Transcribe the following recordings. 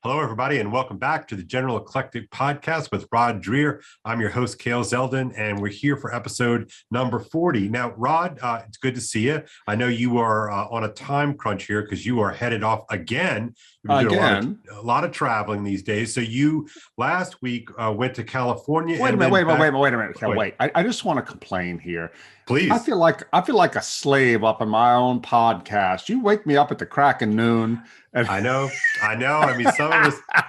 Hello, everybody, and welcome back to the General Eclectic Podcast with Rod Dreher. I'm your host, Kale Zeldin, and we're here for episode number 40. Now, Rod, it's good to see you. I know you are on a time crunch here because you are headed off again. You've been doing a lot of traveling these days. So you last week went to California. Wait a minute. Wait. I just want to complain here. Please. I feel like a slave up in my own podcast. You wake me up at the crack of noon. And I know. I mean,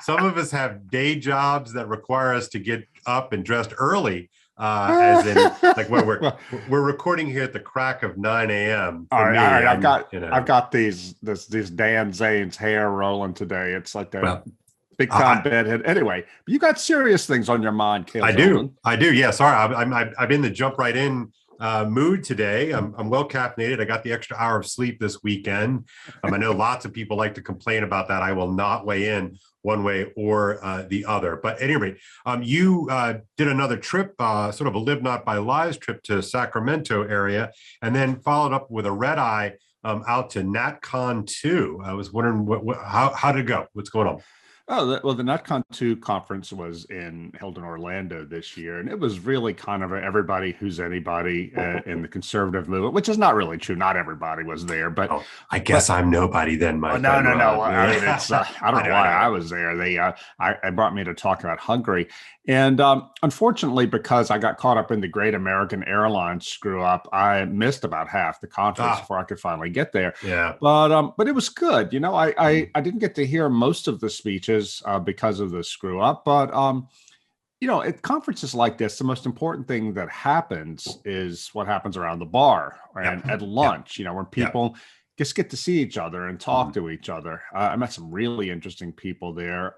some of us have day jobs that require us to get up and dressed early. As in, like when we're recording here at the crack of 9 a.m. All right. I've got these Dan Zane's hair rolling today. It's like a big time bedhead. Anyway, you got serious things on your mind, Kale. I do. Yeah. Sorry, I'm in the jump right in mood today. I'm well caffeinated. I got the extra hour of sleep this weekend. I know lots of people like to complain about that. I will not weigh in one way or the other. But at any rate, you did another trip, sort of a Live Not by Lies trip to Sacramento area, and then followed up with a red eye out to NatCon 2. I was wondering how did it go? What's going on? Oh, well, the NatCon 2 conference was held in Orlando this year, and it was really kind of everybody who's anybody in the conservative movement, which is not really true. Not everybody was there, but I guess I'm nobody then, Mike. No. I mean, it's I don't know why I was there. They brought me to talk about Hungary, and unfortunately, because I got caught up in the Great American Airlines screw up, I missed about half the conference before I could finally get there. Yeah, but it was good. You know, I didn't get to hear most of the speeches because of the screw up, but at conferences like this, the most important thing that happens is what happens around the bar and at lunch. When people just get to see each other and talk to each other. I met some really interesting people there.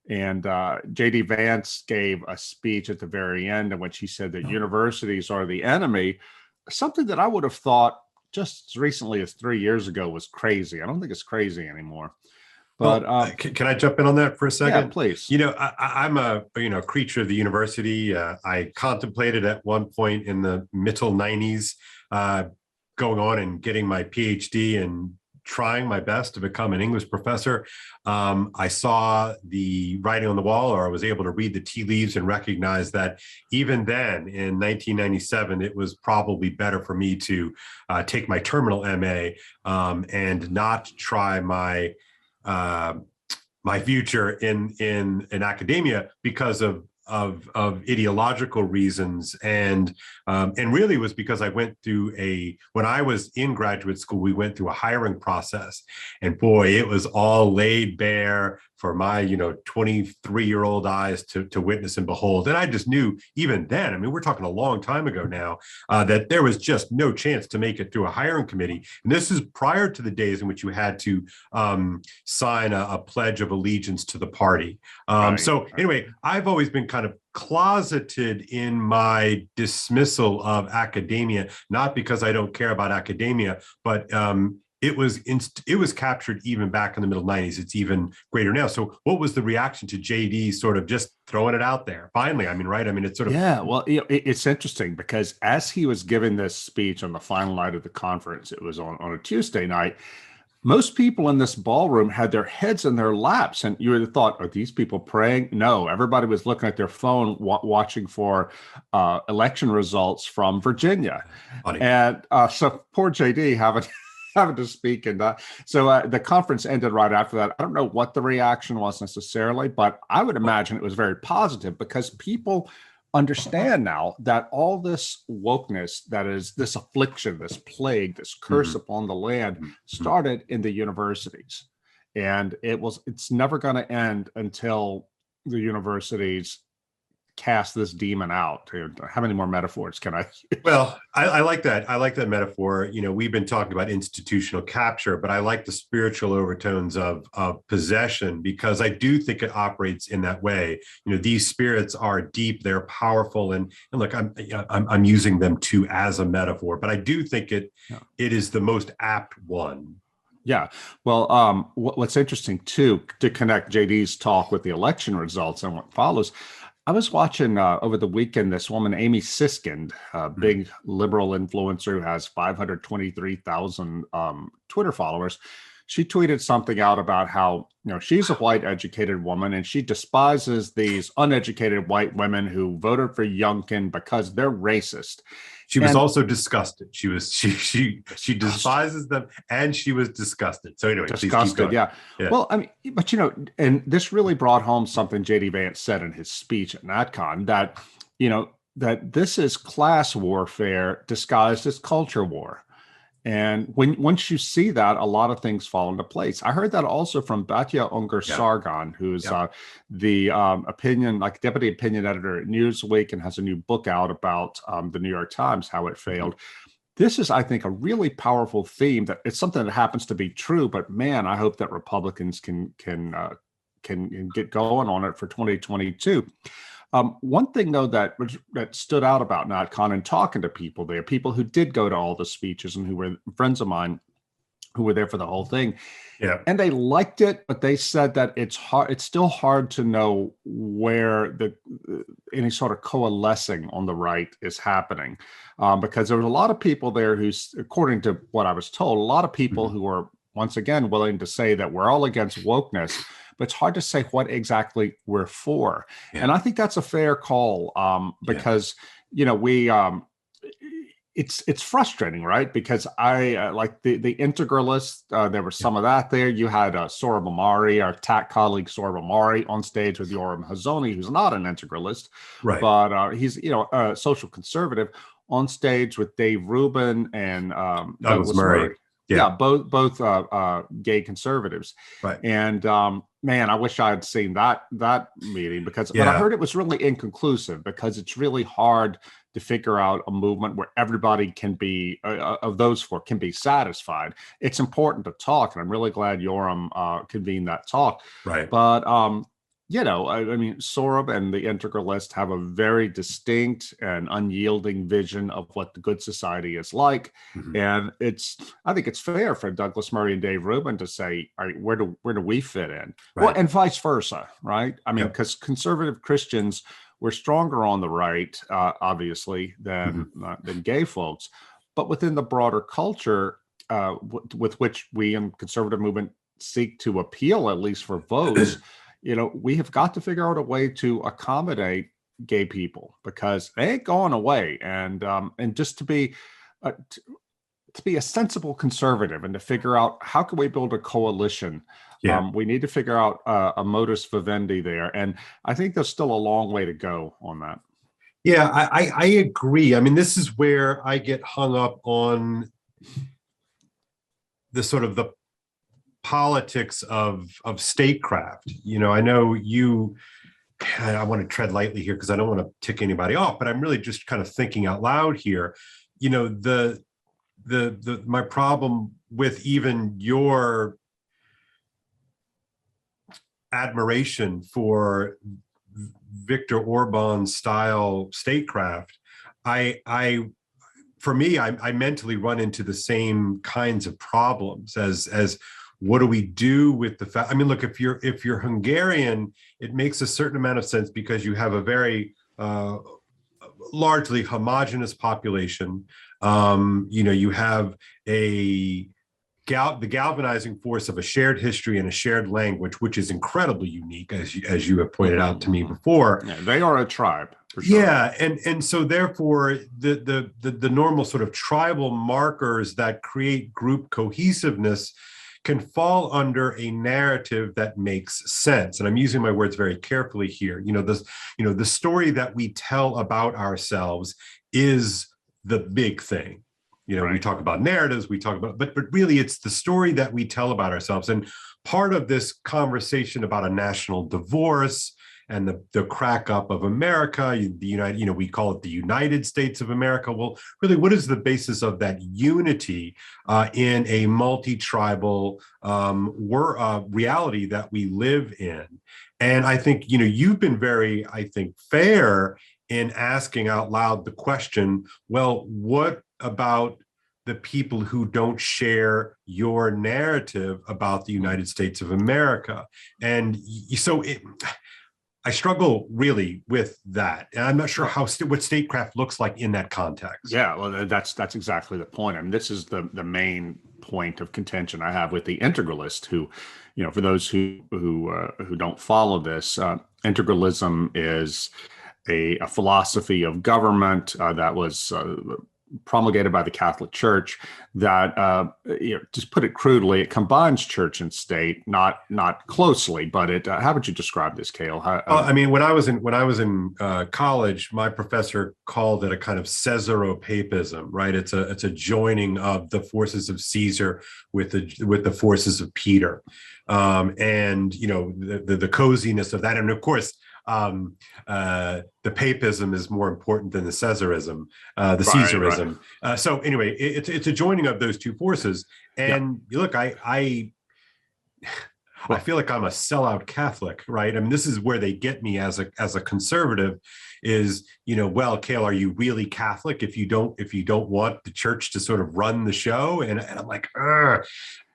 And JD Vance gave a speech at the very end in which he said that universities are the enemy, something that I would have thought just as recently as 3 years ago was crazy. I don't think it's crazy anymore. But can I jump in on that for a second? Yeah, please. I'm a creature of the university. I contemplated at one point in the middle 90s going on and getting my PhD and trying my best to become an English professor. I saw the writing on the wall, or I was able to read the tea leaves and recognize that even then in 1997, it was probably better for me to take my terminal MA and not try my future in academia because of ideological reasons, and really was because I went through when I was in graduate school, we went through a hiring process, and boy, it was all laid bare for my 23-year-old eyes to witness and behold. And I just knew even then, I mean, we're talking a long time ago now, that there was just no chance to make it through a hiring committee. And this is prior to the days in which you had to sign a pledge of allegiance to the party. Anyway, I've always been kind of closeted in my dismissal of academia, not because I don't care about academia, but it was captured even back in the middle 90s. It's even greater now. So what was the reaction to JD sort of just throwing it out there? Finally, I mean, right? I mean, it's sort of... Yeah, well, it's interesting because as he was giving this speech on the final night of the conference, it was on a Tuesday night, most people in this ballroom had their heads in their laps, and you would have thought, are these people praying? No, everybody was looking at their phone, watching for election results from Virginia. Funny. And so poor JD having to speak. And so the conference ended right after that. I don't know what the reaction was necessarily, but I would imagine it was very positive because people understand now that all this wokeness, that is this affliction, this plague, this curse upon the land, started in the universities. And it's never going to end until the universities cast this demon out. How many more metaphors can I use? Well, I like that. I like that metaphor. We've been talking about institutional capture, but I like the spiritual overtones of possession, because I do think it operates in that way. These spirits are deep, they're powerful, and look, I'm using them too as a metaphor, but I do think it is the most apt one. Yeah. Well, what's interesting too, to connect JD's talk with the election results and what follows, I was watching over the weekend this woman, Amy Siskind, a big liberal influencer who has 523,000 Twitter followers. she tweeted something out about how, she's a white educated woman and she despises these uneducated white women who voted for Youngkin because they're racist. She was also disgusted. She despises them, and she was disgusted. So anyway, disgusted. Yeah. Well, I mean, but and this really brought home something J.D. Vance said in his speech at NatCon, that that this is class warfare disguised as culture war. And once you see that, a lot of things fall into place. I heard that also from Batya Ungar-Sargon, who's the deputy opinion editor at Newsweek and has a new book out about the New York Times, how it failed. This is, I think, a really powerful theme. That it's something that happens to be true, but man, I hope that Republicans can get going on it for 2022. One thing, though, that stood out about NatCon and talking to people there, people who did go to all the speeches and who were friends of mine who were there for the whole thing, and they liked it, but they said that it's hard. It's still hard to know where any sort of coalescing on the right is happening, because there was a lot of people there who, according to what I was told, a lot of people who are once again willing to say that we're all against wokeness. But it's hard to say what exactly we're for. And I think that's a fair call, because, it's frustrating, right? Because I like the integralists, there was some of that there. You had Sohrab Ahmari, our TAC colleague Sohrab Ahmari, on stage with Yoram Hazony, who's not an integralist, but he's, a social conservative, on stage with Dave Rubin and Douglas Murray. Both gay conservatives. Right. And man, I wish I had seen that meeting, but I heard it was really inconclusive, because it's really hard to figure out a movement where everybody can be of those four can be satisfied. It's important to talk, and I'm really glad Yoram convened that talk. Right. But I mean, Sohrab and the Integralists have a very distinct and unyielding vision of what the good society is like. And I think it's fair for Douglas Murray and Dave Rubin to say, all right, where do we fit in? Right. Well, and vice versa, right? I mean, because conservative Christians were stronger on the right, obviously, than gay folks. But within the broader culture with which we in conservative movement seek to appeal, at least for votes, we have got to figure out a way to accommodate gay people, because they ain't going away. And just to be a sensible conservative and to figure out how can we build a coalition. We need to figure out a modus vivendi there. And I think there's still a long way to go on that. Yeah, I agree. I mean, this is where I get hung up on the sort of the politics of statecraft. I know I want to tread lightly here because I don't want to tick anybody off, but I'm really just kind of thinking out loud here. My problem with even your admiration for Viktor Orban style statecraft, for me, I mentally run into the same kinds of problems as what do we do with the fact? I mean, look, if you're Hungarian, it makes a certain amount of sense because you have a very largely homogenous population. You have the galvanizing force of a shared history and a shared language, which is incredibly unique, as you have pointed out to me before. Yeah, they are a tribe. For sure. Yeah, and so therefore the normal sort of tribal markers that create group cohesiveness can fall under a narrative that makes sense. And I'm using my words very carefully here. The story that we tell about ourselves is the big thing. Right. We talk about narratives, but really it's the story that we tell about ourselves. And part of this conversation about a national divorce and the crack up of America, we call it the United States of America. Well, really, what is the basis of that unity in a multi-tribal reality that we live in? And I think, you've been very, fair in asking out loud the question, well, what about the people who don't share your narrative about the United States of America? And so I struggle really with that. And I'm not sure what statecraft looks like in that context. Yeah, well, that's exactly the point. I mean, this is the main point of contention I have with the integralist, who, for those who don't follow this, integralism is a philosophy of government that was promulgated by the Catholic Church that, just put it crudely, it combines church and state, not closely, but it. How would you describe this, Kale? I mean, when I was in college, my professor called it a kind of Caesaropapism, right? It's a joining of the forces of Caesar with the forces of Peter, and the coziness of that, and of course. The papism is more important than the Caesarism, the Caesarism. Right. So anyway, it's a joining of those two forces. And look, I feel like I'm a sellout Catholic, right? I mean, this is where they get me as a conservative is, well, Kale, are you really Catholic if you don't want the church to sort of run the show? And I'm like,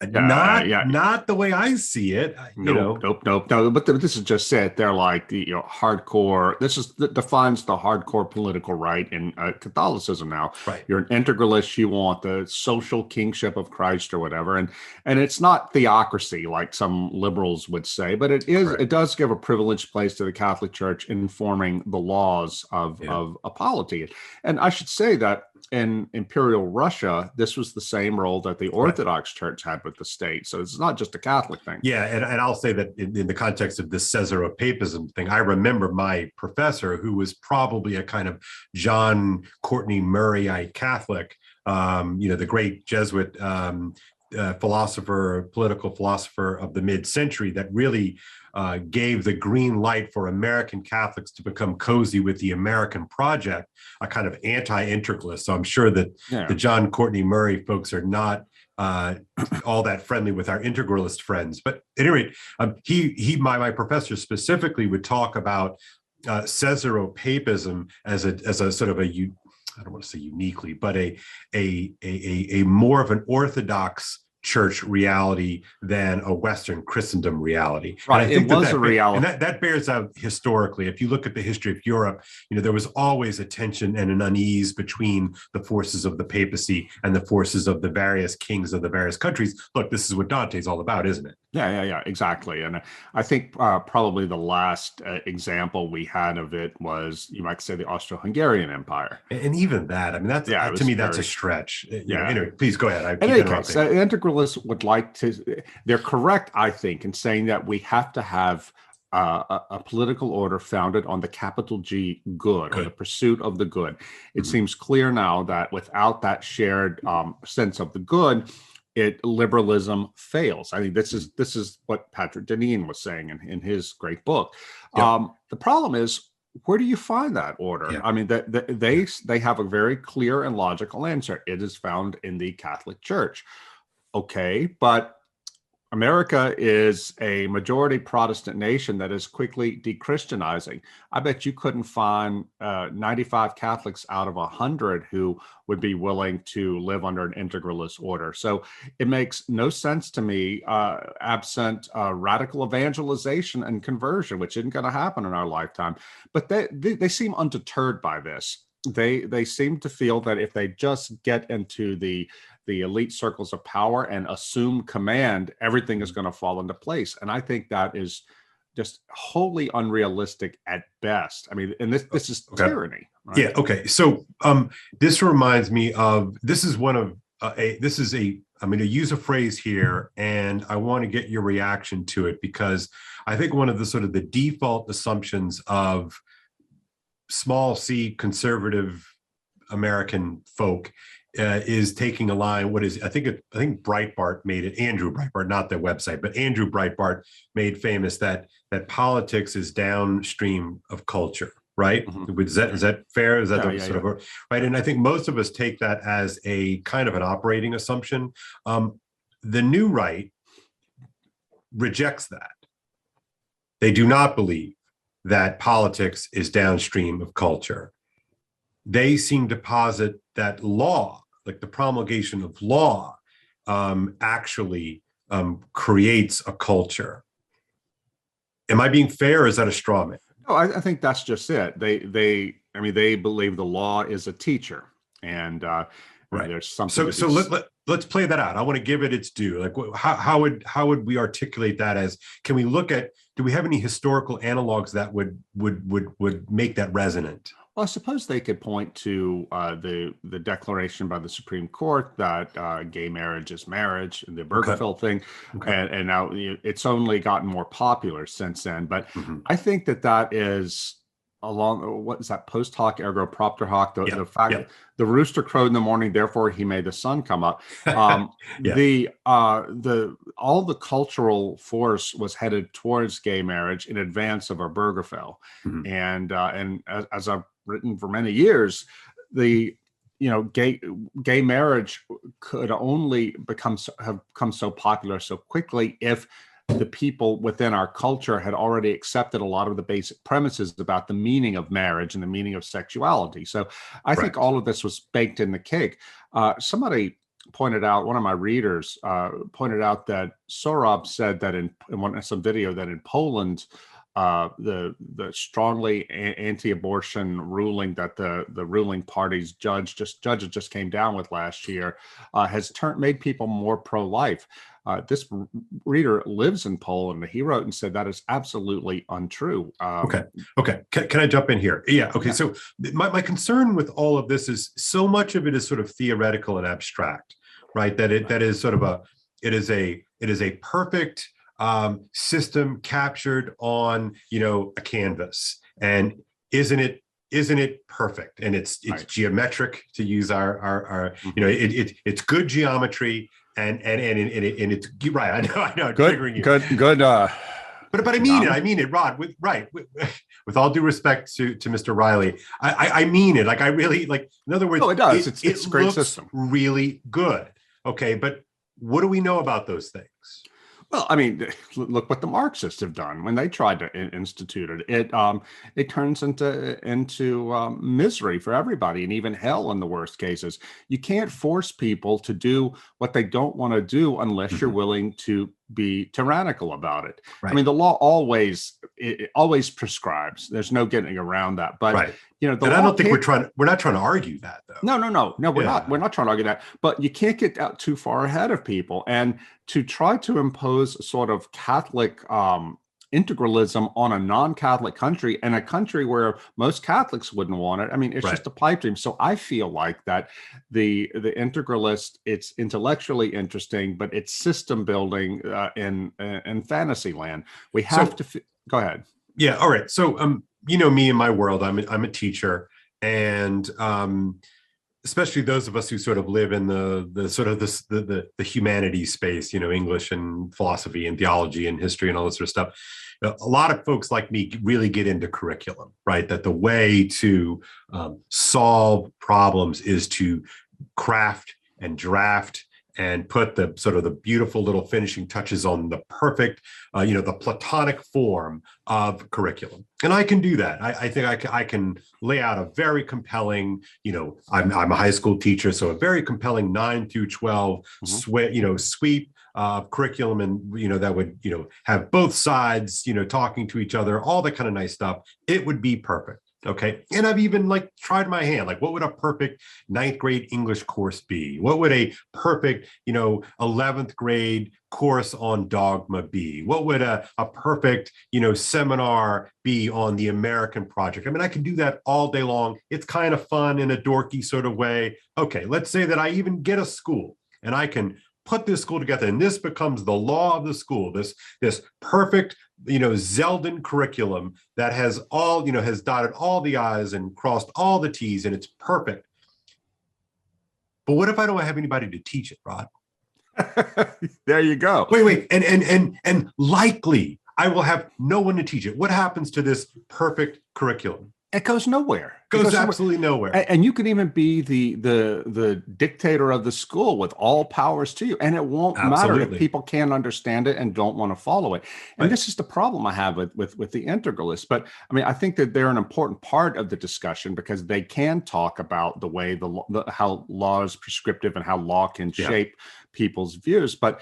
not the way I see it. Nope. No, but this is just it. They're like the hardcore. That defines the hardcore political right in Catholicism now. Right. You're an integralist. You want the social kingship of Christ or whatever, and it's not theocracy like some liberals would say, but it is. Right. It does give a privileged place to the Catholic Church in forming the laws of a polity. And I should say that in Imperial Russia, this was the same role that the Orthodox Church had with the state. So it's not just a Catholic thing. Yeah, and I'll say that in the context of this Caesaropapism thing, I remember my professor, who was probably a kind of John Courtney Murrayite Catholic, the great Jesuit political philosopher of the mid-century, that really gave the green light for American Catholics to become cozy with the American project, a kind of anti-integralist. So I'm sure that the John Courtney Murray folks are not all that friendly with our integralist friends. But at any rate, my professor specifically would talk about Caesaropapism as a sort of I don't want to say uniquely, but a more of an Orthodox church reality than a Western Christendom reality. Right, and I think it was a reality. And that bears out historically. If you look at the history of Europe, there was always a tension and an unease between the forces of the papacy and the forces of the various kings of the various countries. Look, this is what Dante's all about, isn't it? Yeah, exactly. And I think probably the last example we had of it was, you might say, the Austro-Hungarian Empire. And even that, I mean, that's to me, that's a stretch. Anyway, please go ahead. In any case, integralists would like to, they're correct, I think, in saying that we have to have a political order founded on the capital G good, or the pursuit of the good. It seems clear now that without that shared sense of the good, liberalism fails. I think this is what Patrick Deneen was saying in his great book. The problem is, where do you find that order? I mean, they have a very clear and logical answer. It is found in the Catholic Church. Okay, but America is a majority Protestant nation that is quickly de-Christianizing. I bet you couldn't find 95 Catholics out of 100 who would be willing to live under an integralist order. So it makes no sense to me, absent radical evangelization and conversion, which isn't going to happen in our lifetime. But they seem undeterred by this. They seem to feel that if they just get into the elite circles of power and assume command, everything is going to fall into place. And I think that is just wholly unrealistic at best. I mean, and this is tyranny. Right? Yeah. Okay. So this reminds me of, I'm going to use a phrase here, and I want to get your reaction to it, because I think one of the sort of the default assumptions of small c conservative American folk is taking a line. I think Breitbart made it. Andrew Breitbart, not their website, but Andrew Breitbart made famous that politics is downstream of culture. Right? Mm-hmm. Is that fair? Is that right? And I think most of us take that as a kind of an operating assumption. The new right rejects that. They do not believe that politics is downstream of culture. They seem to posit that law, like the promulgation of law, actually creates a culture. Am I being fair, or is that a straw man? Oh, I think that's just it. I mean, they believe the law is a teacher, and I mean, there's something. So let's play that out. I want to give it its due. Like, how would we articulate that? As can we look at? Do we have any historical analogs that would make that resonant? Well, I suppose they could point to the declaration by the Supreme Court that gay marriage is marriage, and the Obergefell thing, and now it's only gotten more popular since then. But I think that is along, what is that, post hoc ergo propter hoc, the fact that the rooster crowed in the morning, therefore he made the sun come up. All the cultural force was headed towards gay marriage in advance of Obergefell, and as I've written for many years, gay marriage could only have become so popular so quickly if the people within our culture had already accepted a lot of the basic premises about the meaning of marriage and the meaning of sexuality. So I think all of this was baked in the cake. Somebody pointed out, one of my readers pointed out that Sorob said that in some video that in Poland, the strongly anti-abortion ruling that the ruling party's judges just came down with last year has made people more pro-life. This reader lives in Poland. He wrote and said that is absolutely untrue. Okay. Can I jump in here? Yeah. Okay. Yeah. So my concern with all of this is so much of it is sort of theoretical and abstract, right? That is a perfect system captured on a canvas, and isn't it perfect? And it's right. Geometric, to use our it's good geometry. And it's right. I know. I'm triggering you. Good. But I mean it, Rod. With all due respect to Mr. Riley, I mean it. Like I really like. In other words, it does. It's a great looks system. Really good. Okay, but what do we know about those things? Well, I mean, look what the Marxists have done when they tried to institute it. It turns into misery for everybody, and even hell in the worst cases. You can't force people to do what they don't want to do unless you're willing to be tyrannical about it. Right. I mean, the law always prescribes. There's no getting around that. But right. And I don't think we're not trying to argue that, though. No, we're not. We're not trying to argue that. But you can't get out too far ahead of people, and to try to impose sort of Catholic integralism on a non-Catholic country, and a country where most Catholics wouldn't want it. I mean, it's just a pipe dream. So I feel like that the integralist, it's intellectually interesting, but it's system building in fantasy land. We have to go ahead. Yeah. All right. So me in my world, I'm a teacher, and especially those of us who sort of live in the humanities space, English and philosophy and theology and history and all this sort of stuff. A lot of folks like me really get into curriculum, right? That the way to solve problems is to craft and draft and put the sort of the beautiful little finishing touches on the perfect, the Platonic form of curriculum. And I can do that. I think I can lay out a very compelling, I'm a high school teacher, so a very compelling 9 through 12 sweep of curriculum, and that would have both sides talking to each other, all that kind of nice stuff. It would be perfect. Okay. And I've even tried my hand, what would a perfect 9th grade English course be? What would a perfect, 11th grade course on dogma be? What would a perfect, seminar be on the American project? I mean, I can do that all day long. It's kind of fun in a dorky sort of way. Okay. Let's say that I even get a school and I can put this school together, and this becomes the law of the school, this perfect, Zeldin curriculum that has has dotted all the I's and crossed all the T's, and it's perfect. But what if I don't have anybody to teach it, Rod? There you go. Wait, and likely I will have no one to teach it. What happens to this perfect curriculum? It goes nowhere. Goes absolutely nowhere. And you can even be the dictator of the school with all powers to you, and it won't matter if people can't understand it and don't want to follow it. And this is the problem I have with the integralists. But I mean, I think that they're an important part of the discussion because they can talk about the way how law is prescriptive and how law can shape people's views. But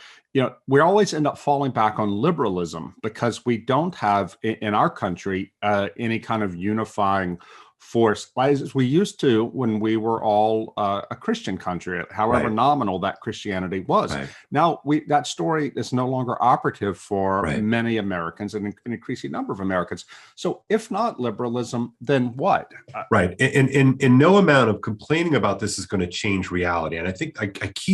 we always end up falling back on liberalism because we don't have in our country any kind of unifying force as we used to when we were all a Christian country, however nominal that Christianity was. Now that story is no longer operative for many Americans and an increasing number of Americans. So if not liberalism, then what? And no amount of complaining about this is going to change reality. And I think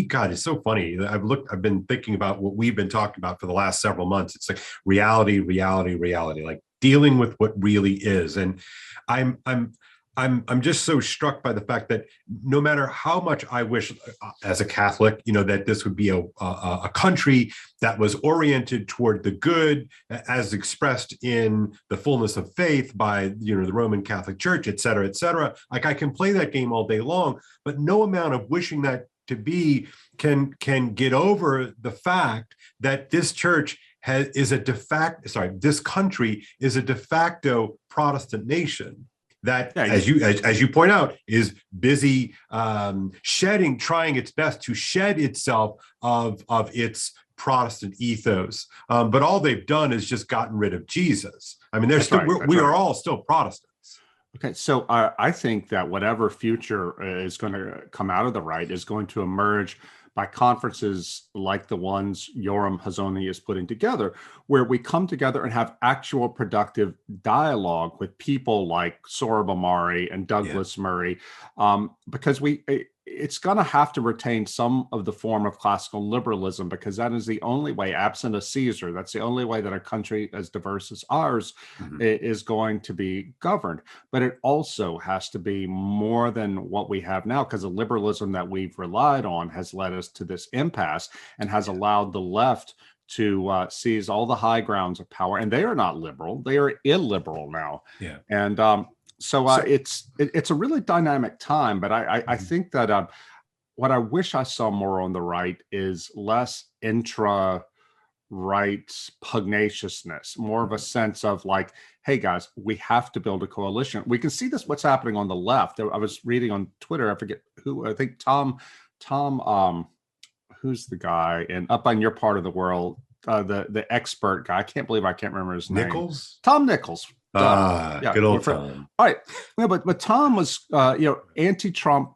God, it's so funny. I've been thinking about what we've been talking about for the last several months. It's like reality, like dealing with what really is. And I'm just so struck by the fact that no matter how much I wish as a Catholic, that this would be a country that was oriented toward the good as expressed in the fullness of faith by, the Roman Catholic Church, et cetera, et cetera. Like I can play that game all day long, but no amount of wishing that to be can get over the fact that this church this country is a de facto Protestant nation that, as you point out, is busy trying its best to shed itself of its Protestant ethos. But all they've done is just gotten rid of Jesus. I mean, we are all still Protestants. Okay, so I think that whatever future is going to come out of the right is going to emerge by conferences like the ones Yoram Hazony is putting together, where we come together and have actual productive dialogue with people like Sohrab Ahmari and Douglas Murray, because it's going to have to retain some of the form of classical liberalism, because that is the only way, absent a Caesar, that's the only way that a country as diverse as ours is going to be governed. But it also has to be more than what we have now, because the liberalism that we've relied on has led us to this impasse and has allowed the left to seize all the high grounds of power. And they are not liberal, they are illiberal now. And So it's a really dynamic time, but I think that what I wish I saw more on the right is less intra-right pugnaciousness, more of a sense of like, hey guys, we have to build a coalition. We can see this, what's happening on the left. I was reading on Twitter, I forget who, I think Tom, who's the guy up on your part of the world, the expert guy. I can't believe I can't remember his name. Tom Nichols. Good old Tom. All right, but Tom was, anti-Trump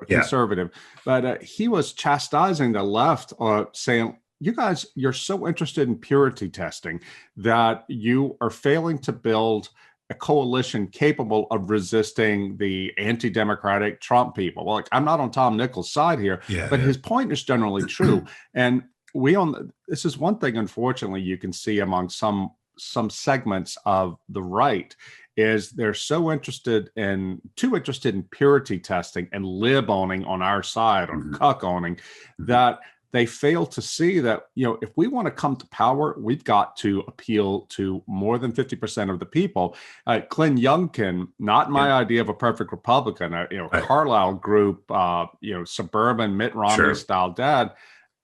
conservative, but he was chastising the left, saying, "You guys, you're so interested in purity testing that you are failing to build a coalition capable of resisting the anti-democratic Trump people." Well, I'm not on Tom Nichols' side here, but his point is generally true. And this is one thing, unfortunately, you can see among some segments of the right is they're too interested in purity testing and lib owning on our side, on cuck owning, that they fail to see that, if we want to come to power, we've got to appeal to more than 50% of the people. Glenn Youngkin, not my idea of a perfect Republican, Carlisle group, suburban Mitt Romney style dad.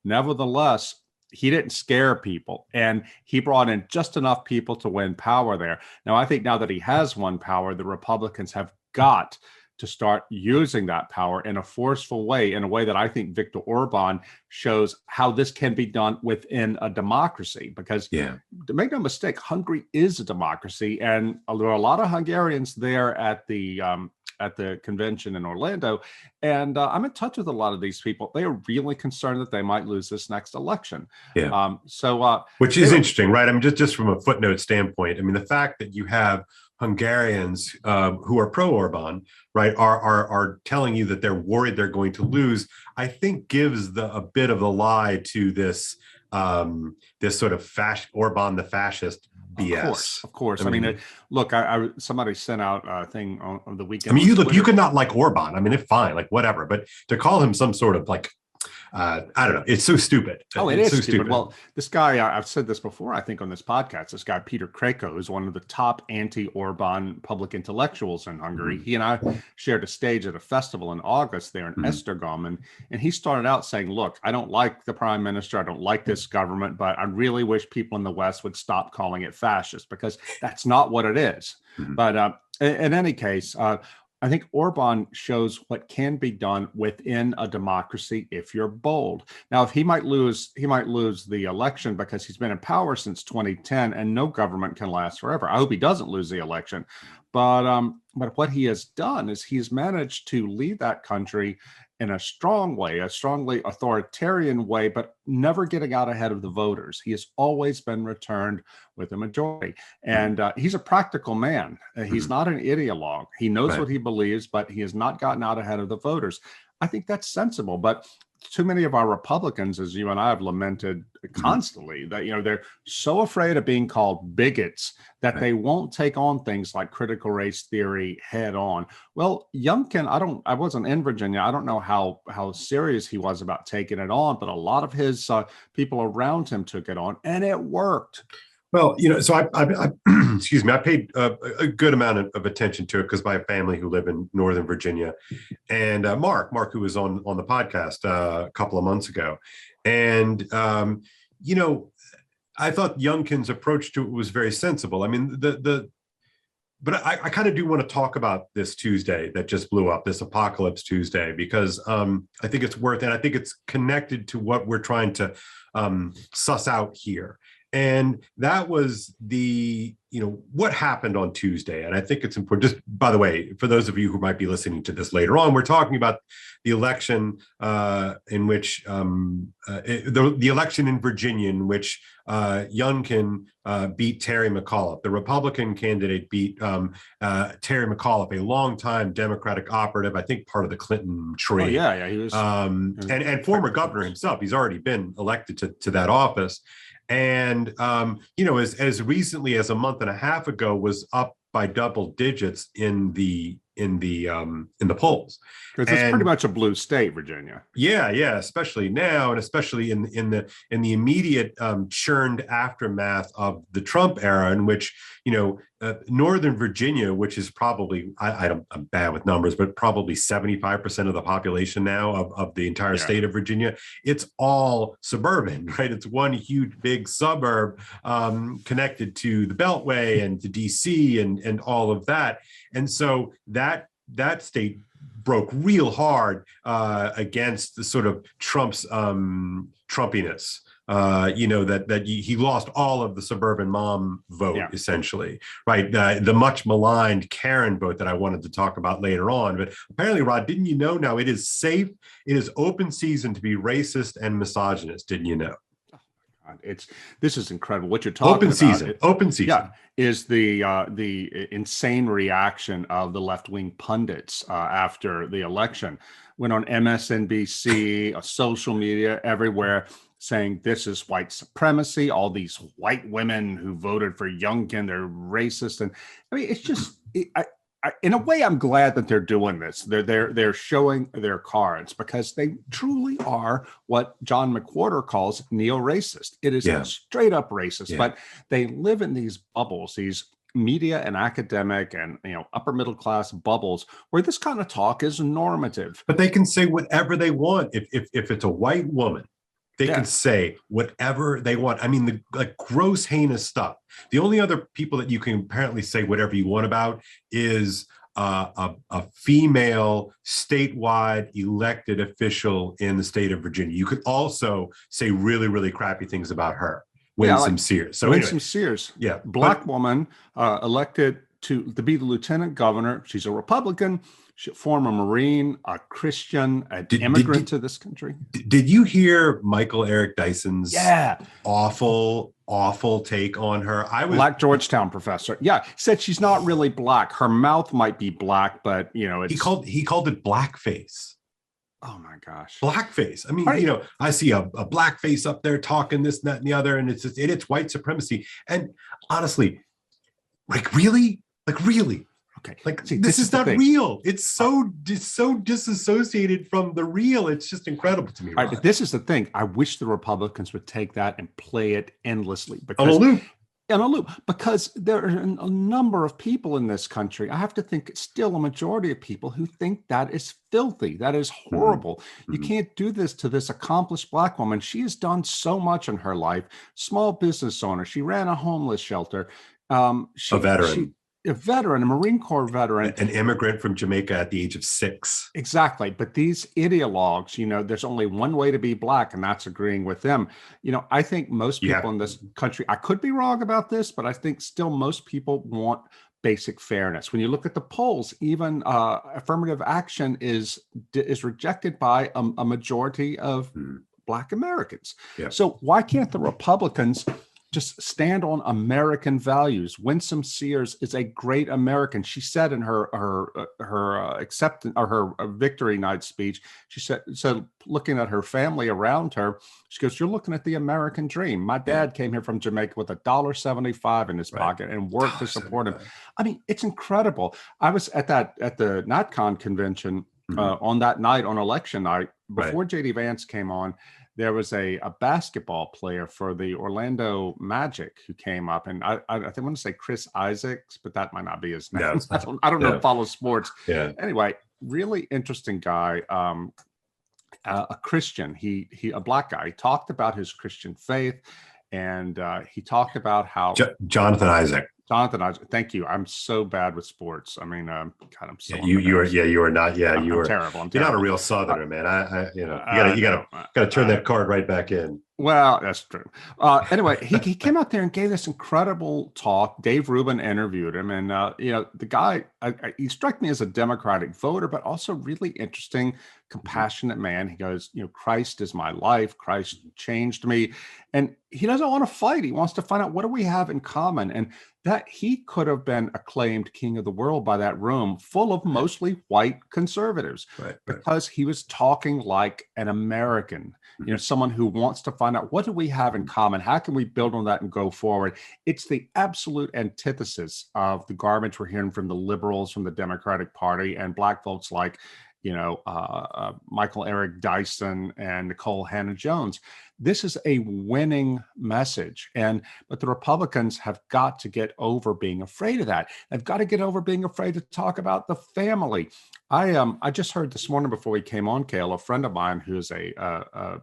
Nevertheless, he didn't scare people, and he brought in just enough people to win power there. Now, I think now that he has won power, the Republicans have got to start using that power in a forceful way, in a way that I think Viktor Orban shows how this can be done within a democracy. Because make no mistake, Hungary is a democracy, and there are a lot of Hungarians there at the convention in Orlando. And I'm in touch with a lot of these people. They are really concerned that they might lose this next election. Which is interesting, right? I mean, just from a footnote standpoint, I mean, the fact that you have Hungarians who are pro-Orban, right, are telling you that they're worried they're going to lose, I think gives a bit of a lie to this sort of Orban the fascist BS. Of course. I mean, look, somebody sent out a thing on the weekend. I mean, you could not like Orban. I mean, it's fine, like whatever. But to call him some sort of like I don't know. It's so stupid. Oh, it it's is so stupid. Well, this guy, I've said this before, I think on this podcast, this guy, Peter Craico, is one of the top anti-Orban public intellectuals in Hungary. He and I shared a stage at a festival in August there in Esztergom, and he started out saying, look, I don't like the prime minister, I don't like this government, but I really wish people in the West would stop calling it fascist, because that's not what it is. But in any case, I think Orban shows what can be done within a democracy if you're bold. Now, if he might lose the election because he's been in power since 2010, and no government can last forever. I hope he doesn't lose the election. But what he has done is he's managed to lead that country in a strong way, a strongly authoritarian way, but never getting out ahead of the voters. He has always been returned with a majority. And he's a practical man. He's not an ideologue. He knows what he believes, but he has not gotten out ahead of the voters. I think that's sensible. But too many of our Republicans, as you and I have lamented constantly, that, they're so afraid of being called bigots that they won't take on things like critical race theory head on. Well, Youngkin, I wasn't in Virginia. I don't know how serious he was about taking it on, but a lot of his people around him took it on, and it worked. Well, so I excuse me, I paid a good amount of attention to it because I have family who live in Northern Virginia, and Mark, who was on the podcast a couple of months ago, and I thought Youngkin's approach to it was very sensible. I mean, but I kind of do want to talk about this Tuesday that just blew up, this Apocalypse Tuesday, because I think it's worth it. I think it's connected to what we're trying to suss out here. And that was what happened on Tuesday. And I think it's important, just by the way, for those of you who might be listening to this later on, we're talking about the election in which the election in Virginia, in which Youngkin beat Terry McAuliffe. The Republican candidate beat Terry McAuliffe, a longtime Democratic operative, I think part of the Clinton tree. Oh, yeah, he was. And former governor himself. He's already been elected to that office. And, as recently as a month and a half ago, was up by double digits in the polls. Because it's pretty much a blue state, Virginia. Yeah, especially now, and especially in the immediate churned aftermath of the Trump era, in which Northern Virginia, which is probably I'm bad with numbers, but probably 75% of the population now of the entire state of Virginia, it's all suburban, right? It's one huge big suburb connected to the Beltway and to DC and all of that, and so that state broke real hard against the sort of Trump's Trumpiness. That he lost all of the suburban mom vote, essentially, right? The much maligned Karen vote that I wanted to talk about later on. But apparently, Rod, didn't you know now it is safe, it is open season to be racist and misogynist? Didn't you know? This is incredible. What you're talking open about. Season. Open season. Yeah, is the insane reaction of the left-wing pundits after the election. Went on MSNBC, social media, everywhere, saying this is white supremacy. All these white women who voted for Youngkin, they're racist. And I mean, it's just, in a way, I'm glad that they're doing this. They're showing their cards, because they truly are what John McWhorter calls neo-racist. It is straight up racist, but they live in these bubbles, these media and academic and upper middle class bubbles where this kind of talk is normative. But they can say whatever they want. If it's a white woman, they can say whatever they want. I mean, the gross, heinous stuff. The only other people that you can apparently say whatever you want about is a female statewide elected official in the state of Virginia. You could also say really, really crappy things about her. Winsome Sears. So Winsome Sears. Yeah. Black woman elected to be the lieutenant governor. She's a Republican. Former Marine, a Christian, an immigrant to this country. Did you hear Michael Eric Dyson's awful take on her? Black Georgetown professor. Yeah, said she's not really black. Her mouth might be black, but it's... He called it blackface. Oh my gosh, blackface. I mean, I see a blackface up there talking this, that, and the other, and it's white supremacy. And honestly, really. Okay. Like, See, this is not real. It's so disassociated from the real. It's just incredible to me. All right, but this is the thing. I wish the Republicans would take that and play it endlessly, On a loop. In a loop, because there are a number of people in this country. I have to think still a majority of people who think that is filthy. That is horrible. You can't do this to this accomplished Black woman. She has done so much in her life. Small business owner. She ran a homeless shelter. A veteran. A veteran, a Marine Corps veteran. An immigrant from Jamaica at the age of 6. Exactly. But these ideologues, there's only one way to be Black, and that's agreeing with them. I think most people in this country, I could be wrong about this, but I think still most people want basic fairness. When you look at the polls, even affirmative action is rejected by a majority of Black Americans. Yeah. So why can't the Republicans just stand on American values? Winsome Sears is a great American. She said in her acceptance or her victory night speech, she said, looking at her family around her, she goes, "You're looking at the American dream. My dad came here from Jamaica with $1.75 in his pocket and worked to support him." I mean, it's incredible. I was at the NatCon convention on that night, on election night, before J.D. Vance came on. There was a basketball player for the Orlando Magic who came up, and I want to say Chris Isaacs, but that might not be his name. No, I don't know, follow sports. Yeah. Anyway, really interesting guy, a Christian. He a Black guy. He talked about his Christian faith, and he talked about how Jonathan Isaac. Thank you. I'm so bad with sports. I mean, God, I'm so. You are not. Yeah, I'm terrible. You're not a real Southerner, man. You gotta turn that card right back in. Well, that's true. Anyway, he came out there and gave this incredible talk. Dave Rubin interviewed him, and the guy, he struck me as a Democratic voter, but also really interesting, compassionate man. He goes, Christ is my life. Christ changed me, and he doesn't want to fight. He wants to find out, what do we have in common, and that he could have been acclaimed king of the world by that room full of mostly white conservatives, because he was talking like an American, someone who wants to find out, what do we have in common? How can we build on that and go forward? It's the absolute antithesis of the garbage we're hearing from the liberals, from the Democratic Party, and Black folks like Michael Eric Dyson and Nicole Hannah-Jones. This is a winning message, but the Republicans have got to get over being afraid of that. They've got to get over being afraid to talk about the family. I just heard this morning before we came on, Kale, a friend of mine who's a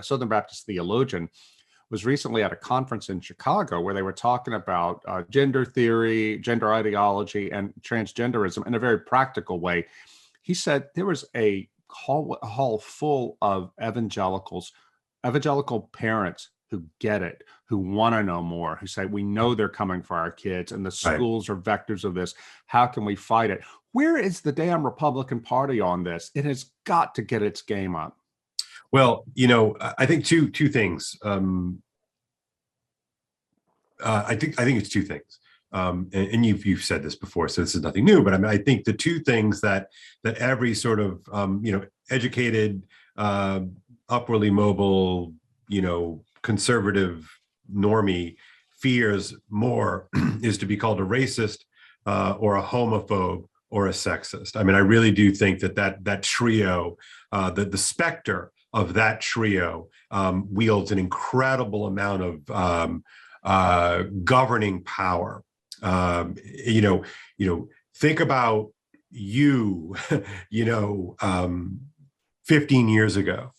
Southern Baptist theologian was recently at a conference in Chicago where they were talking about gender theory, gender ideology, and transgenderism in a very practical way. He said there was a hall full of evangelical parents who get it, who want to know more, who say, we know they're coming for our kids, and the schools are vectors of this. How can we fight it? Where is the damn Republican Party on this? It has got to get its game up. Well, I think two things. I think it's two things. And you've said this before, so this is nothing new. But I think the two things that every sort of educated, upwardly mobile, conservative normie fears more is to be called a racist or a homophobe or a sexist. I mean, I really do think that trio, the specter of that trio wields an incredible amount of governing power. Think about 15 years ago.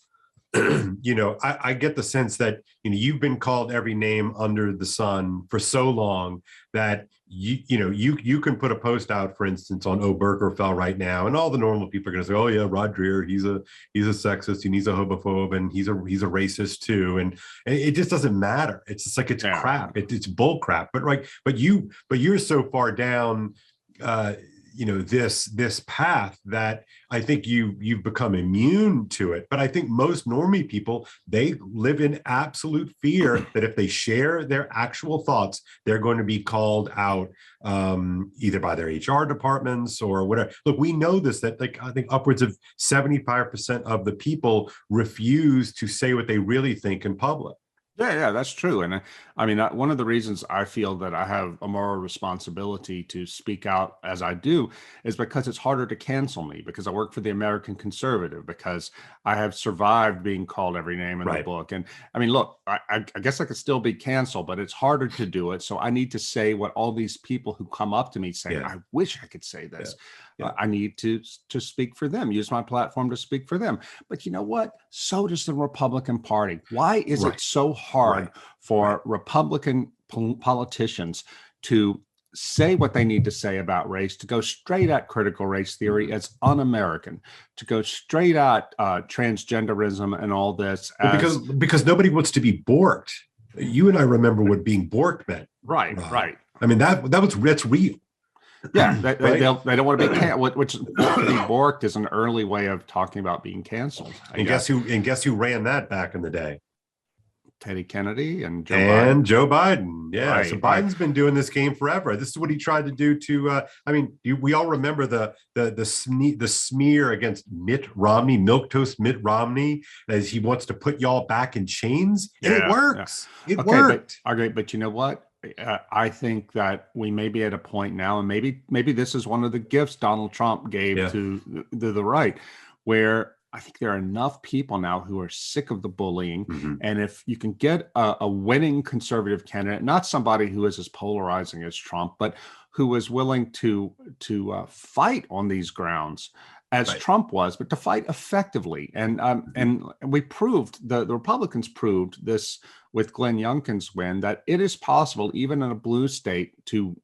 I get the sense that you've been called every name under the sun for so long that you can put a post out, for instance, on Obergefell right now, and all the normal people are going to say, "Oh yeah, Rod Dreher, he's a sexist and he's a homophobe and he's a racist too," and it just doesn't matter. It's just like it's crap. It's bull crap. But you're so far down. This path that I think you've become immune to it. But I think most normie people, they live in absolute fear that if they share their actual thoughts, they're going to be called out either by their HR departments or whatever. Look, we know this, that I think upwards of 75% of the people refuse to say what they really think in public. Yeah, that's true. And I mean, one of the reasons I feel that I have a moral responsibility to speak out as I do is because it's harder to cancel me, because I work for the American Conservative, because I have survived being called every name in the Right. book. And I mean, look, I guess I could still be canceled, but it's harder to do it. So I need to say what all these people who come up to me saying, Yeah. I wish I could say this. Yeah. I need to speak for them, use my platform to speak for them. But you know what? So does the Republican Party. Why is Right. it so hard for Republican politicians to say what they need to say about race, to go straight at critical race theory as un-American, to go straight at transgenderism and all this? Well, because nobody wants to be borked. You and I remember what being borked meant. Right. I mean, that's real. Yeah, they don't want to be canceled. Which to be borked is an early way of talking about being canceled. And guess who ran that back in the day? Teddy Kennedy and Joe Biden. Yeah, right, so Biden's been doing this game forever. This is what he tried to do to. I mean, we all remember the smear against Mitt Romney, milquetoast Mitt Romney, as he wants to put y'all back in chains, and it works. It worked. But you know what? I think that we may be at a point now, and maybe this is one of the gifts Donald Trump gave to the right, where I think there are enough people now who are sick of the bullying. Mm-hmm. And if you can get a winning conservative candidate, not somebody who is as polarizing as Trump, but who is willing to fight on these grounds as Trump was, but to fight effectively. And we proved, the Republicans proved this with Glenn Youngkin's win, that it is possible, even in a blue state, to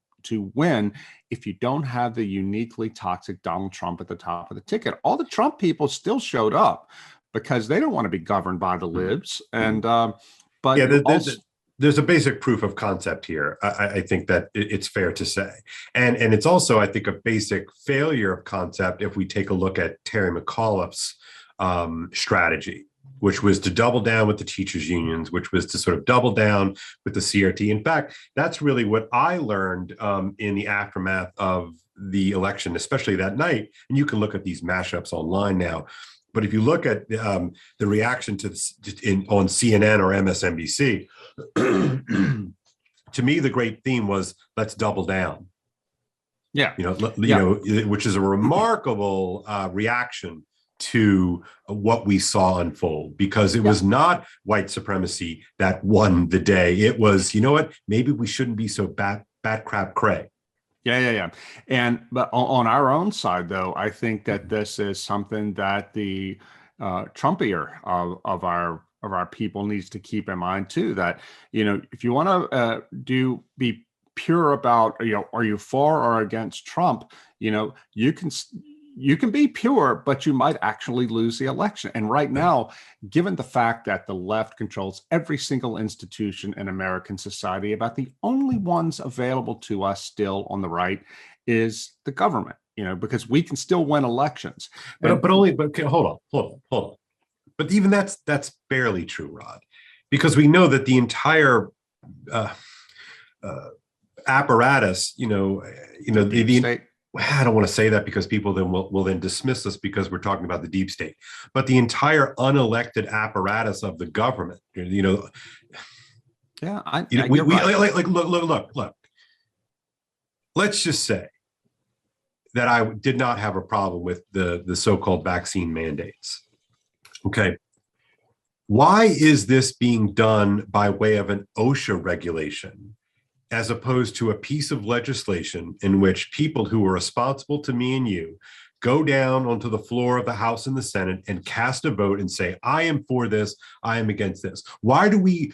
win if you don't have the uniquely toxic Donald Trump at the top of the ticket. All the Trump people still showed up because they don't want to be governed by the libs. And but there's a basic proof of concept here. I think that it's fair to say, and it's also, I think, a basic failure of concept if we take a look at Terry McAuliffe's strategy, which was to double down with the teachers' unions, which was to sort of double down with the CRT. In fact, that's really what I learned in the aftermath of the election, especially that night. And you can look at these mashups online now. But if you look at the reaction to this on CNN or MSNBC, to me, the great theme was, let's double down. Yeah. Which is a remarkable reaction to what we saw unfold, because it was not white supremacy that won the day. It was, you know what, maybe we shouldn't be so bat crap cray. Yeah. But on our own side, though, I think that this is something that the Trumpier of our people needs to keep in mind too. That, if you want to be pure about, are you for or against Trump? You can be pure, but you might actually lose the election. And right now, given the fact that the left controls every single institution in American society, about the only ones available to us still on the right is the government, because we can still win elections. But hold on. But even that's barely true, Rod, because we know that the entire apparatus, the I don't want to say that because people then will then dismiss us because we're talking about the deep state, but the entire unelected apparatus of the government, look. Let's just say that I did not have a problem with the so-called vaccine mandates. Okay. Why is this being done by way of an OSHA regulation, as opposed to a piece of legislation in which people who are responsible to me and you go down onto the floor of the House and the Senate and cast a vote and say, I am for this, I am against this? Why do we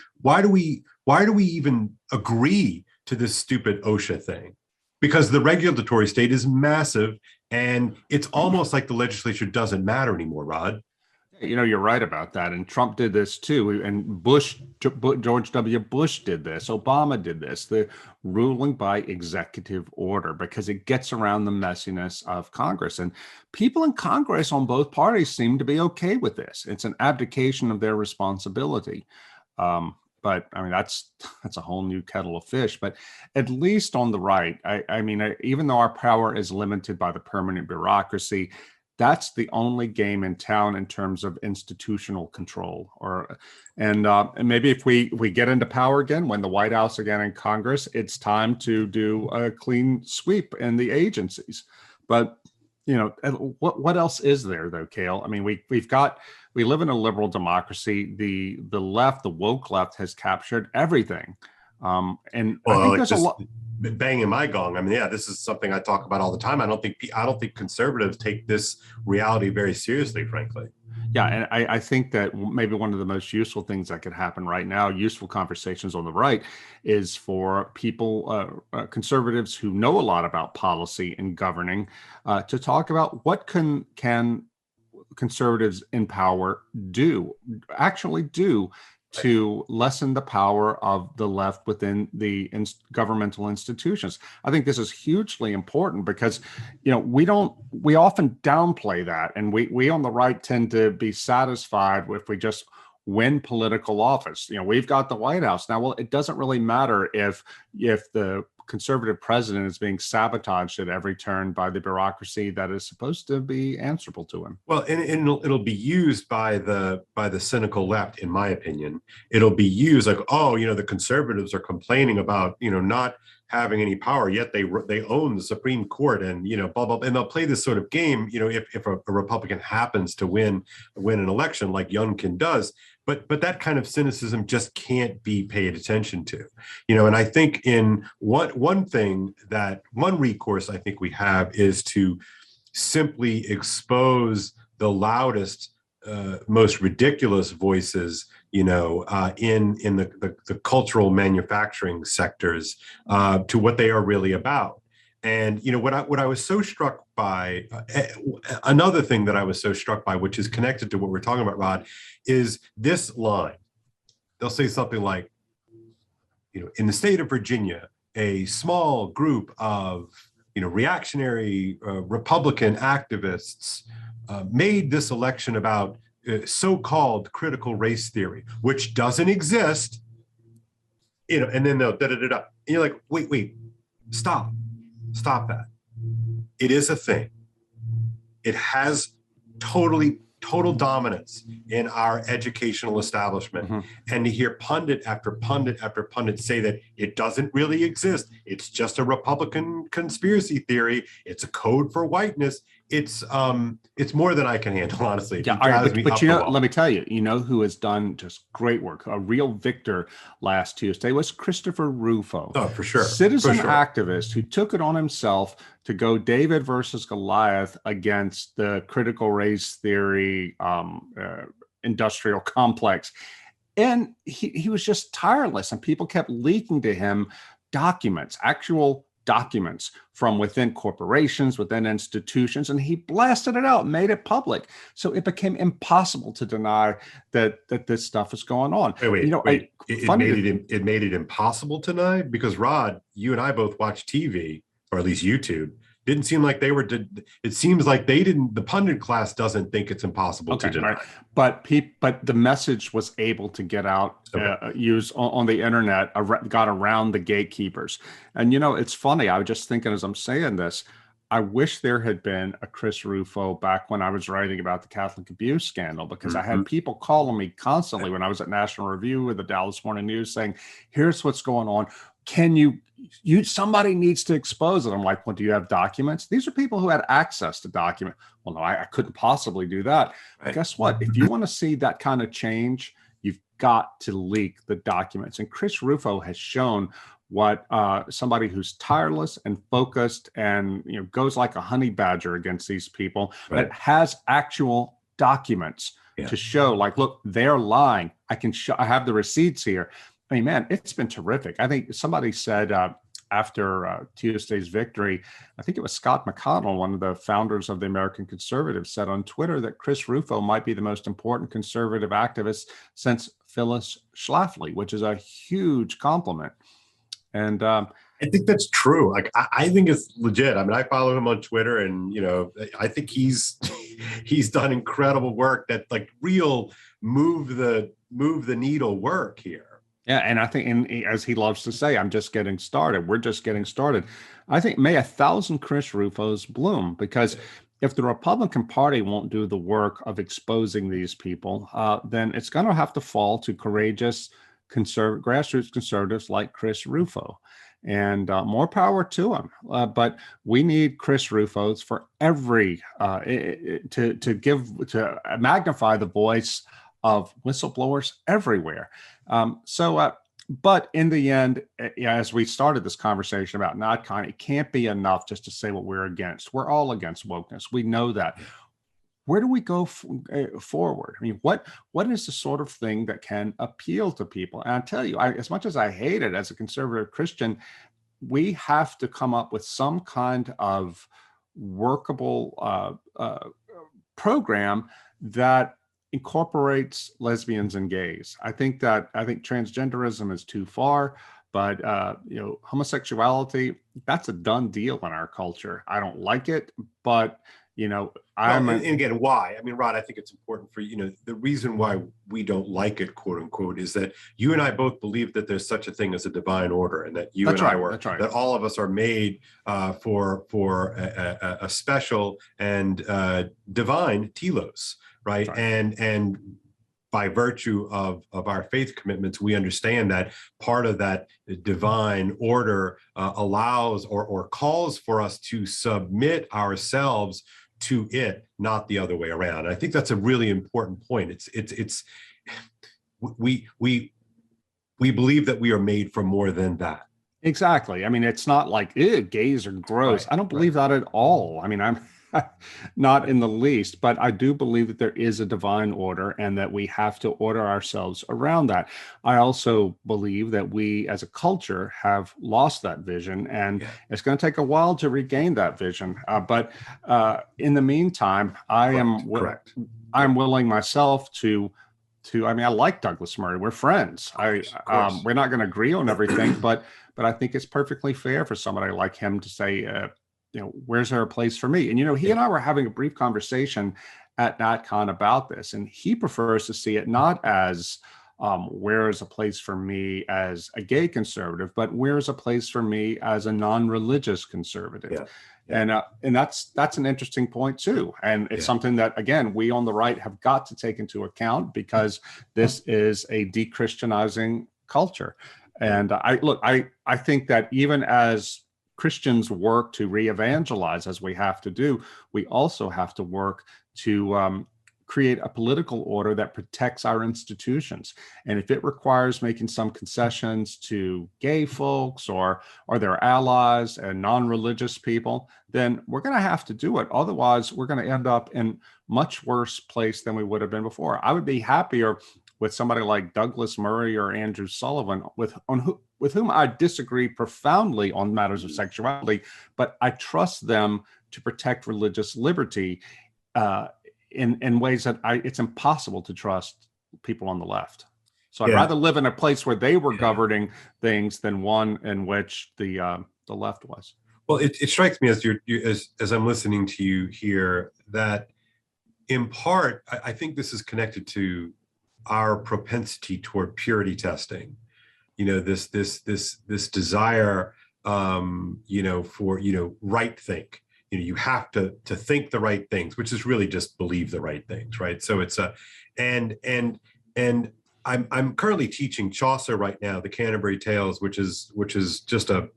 even agree to this stupid OSHA thing? Because the regulatory state is massive, and it's almost like the legislature doesn't matter anymore, Rod. You're right about that. And Trump did this too. And George W. Bush did this. Obama did this. The ruling by executive order, because it gets around the messiness of Congress. And people in Congress on both parties seem to be okay with this. It's an abdication of their responsibility. But I mean, that's a whole new kettle of fish. But at least on the right, I mean, even though our power is limited by the permanent bureaucracy, that's the only game in town in terms of institutional control. And maybe if we get into power again, when the White House again in Congress, it's time to do a clean sweep in the agencies. But what else is there though, Kale? I mean, we live in a liberal democracy. The left, the woke left, has captured everything. And I think there's a lot. Banging my gong. I mean, yeah, this is something I talk about all the time. I don't think conservatives take this reality very seriously, frankly. Yeah, and I think that maybe one of the most useful things that could happen right now, useful conversations on the right, is for people, conservatives who know a lot about policy and governing, to talk about what can conservatives in power actually do to lessen the power of the left within the governmental institutions. I think this is hugely important because, we often downplay that, and we on the right tend to be satisfied if we just win political office. We've got the White House now. Well, it doesn't really matter if the conservative president is being sabotaged at every turn by the bureaucracy that is supposed to be answerable to him. Well, and it'll be used by the cynical left, in my opinion. It'll be used like, the conservatives are complaining about, not having any power, yet they own the Supreme Court, and blah blah, and they'll play this sort of game. If a Republican happens to win an election like Youngkin does. But that kind of cynicism just can't be paid attention to, and I think one recourse I think we have is to simply expose the loudest, most ridiculous voices, in the cultural manufacturing sectors, to what they are really about. And what I was so struck by, another thing that I was so struck by, which is connected to what we're talking about, Rod, is this line. They'll say something like, in the state of Virginia, a small group of reactionary Republican activists made this election about so-called critical race theory, which doesn't exist. And then they'll da-da-da-da. And you're like, wait, stop that. It is a thing. It has total dominance in our educational establishment. Mm-hmm. And to hear pundit after pundit after pundit say that it doesn't really exist, it's just a Republican conspiracy theory, it's a code for whiteness, it's more than I can handle, honestly. Yeah, but let me tell you, who has done just great work, a real victor last Tuesday, was Christopher Rufo. Oh, for sure. Citizen activist who took it on himself to go David versus Goliath against the critical race theory industrial complex. And he was just tireless, and people kept leaking to him actual documents from within corporations, within institutions, and he blasted it out, made it public. So it became impossible to deny that this stuff is going on. Wait. It made it impossible to deny, because Rod, you and I both watch TV, or at least YouTube. Didn't seem like they were. It seems like they didn't. The pundit class doesn't think it's impossible to deny. Right. But the message was able to get out, used on the internet, got around the gatekeepers. And it's funny. I was just thinking as I'm saying this, I wish there had been a Chris Rufo back when I was writing about the Catholic abuse scandal, because I had people calling me constantly when I was at National Review with the Dallas Morning News saying, "Here's what's going on. Can you somebody needs to expose it." I'm like, well, do you have documents? These are people who had access to documents. Well, no, I couldn't possibly do that. Right. But guess what? If you want to see that kind of change, you've got to leak the documents. And Chris Rufo has shown what somebody who's tireless and focused and goes like a honey badger against these people, right, that has actual documents to show, like, look, they're lying. I have the receipts here. I mean, man, it's been terrific. I think somebody said after Tuesday's victory, I think it was Scott McConnell, one of the founders of the American Conservatives, said on Twitter that Chris Rufo might be the most important conservative activist since Phyllis Schlafly, which is a huge compliment. And I think that's true. Like, I think it's legit. I mean, I follow him on Twitter, and I think he's done incredible work that real move the needle work here. Yeah, and I think, and as he loves to say, I'm just getting started. We're just getting started. I think may 1,000 Chris Rufos bloom, because if the Republican Party won't do the work of exposing these people, then it's going to have to fall to courageous grassroots conservatives like Chris Rufo. And more power to him. But we need Chris Rufos for every to magnify the voice of whistleblowers everywhere. But in the end, as we started this conversation about NotCon, it can't be enough just to say what we're against. We're all against wokeness. We know that. Where do we go forward? I mean, what is the sort of thing that can appeal to people? And I tell you, as much as I hate it as a conservative Christian, we have to come up with some kind of workable program that incorporates lesbians and gays. I think transgenderism is too far, but homosexuality, that's a done deal in our culture. I don't like it, but and again, why? I mean, Rod, I think it's important for the reason why we don't like it, quote unquote, is that you and I both believe that there's such a thing as a divine order, and that that all of us are made for a special and divine telos. Right. And by virtue of our faith commitments, we understand that part of that divine order allows or calls for us to submit ourselves to it, not the other way around. I think that's a really important point. We believe that we are made for more than that. Exactly. I mean, it's not like gays are gross. Right. I don't believe that at all. I mean, I'm not in the least, but I do believe that there is a divine order and that we have to order ourselves around that. I also believe that we as a culture have lost that vision, and it's going to take a while to regain that vision. But in the meantime, I'm willing myself to I mean, I like Douglas Murray. We're friends. We're not going to agree on everything, but I think it's perfectly fair for somebody like him to say, where's there a place for me? And, he and I were having a brief conversation at NatCon about this, and he prefers to see it not as where is a place for me as a gay conservative, but where is a place for me as a non-religious conservative. Yeah. And that's an interesting point too. And it's something that, again, we on the right have got to take into account, because this is a de-Christianizing culture. And I think that even as Christians work to re-evangelize, as we have to do, we also have to work to create a political order that protects our institutions. And if it requires making some concessions to gay folks or their allies and non-religious people, then we're going to have to do it. Otherwise, we're going to end up in much worse place than we would have been before. I would be happier with somebody like Douglas Murray or Andrew Sullivan, with whom I disagree profoundly on matters of sexuality, but I trust them to protect religious liberty in ways that it's impossible to trust people on the left. So I'd rather live in a place where they were governing things than one in which the left was. Well, it strikes me as I'm listening to you here that, in part, I think this is connected to our propensity toward purity testing. This desire, for right think. You have to think the right things, which is really just believe the right things, right? So it's and I'm currently teaching Chaucer right now, the Canterbury Tales, which is just a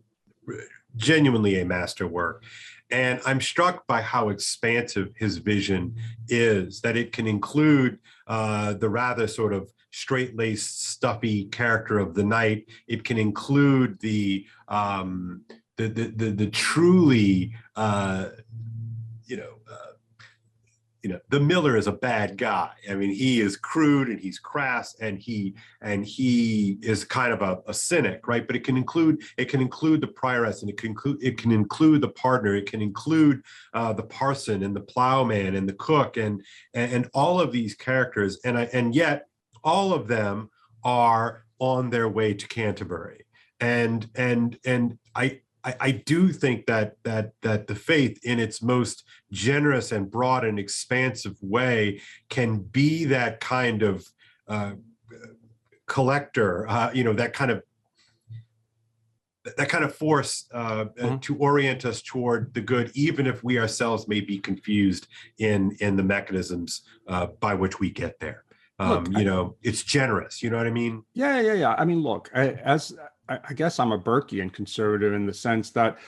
genuinely a masterwork. And I'm struck by how expansive his vision is, that it can include the rather sort of straight-laced, stuffy character of the knight. It can include the truly, the miller is a bad guy. I mean, he is crude and he's crass and he is kind of a cynic, right? But it can include the prioress, and it can include the partner. It can include the parson and the plowman and the cook and all of these characters, and yet all of them are on their way to Canterbury, and I do think that the faith in its most generous and broad and expansive way can be that kind of collector, that kind of that kind of force to orient us toward the good, even if we ourselves may be confused in the mechanisms by which we get there. Look, it's generous. You know what I mean? Yeah. I mean, look, I guess I'm a Burkean conservative in the sense that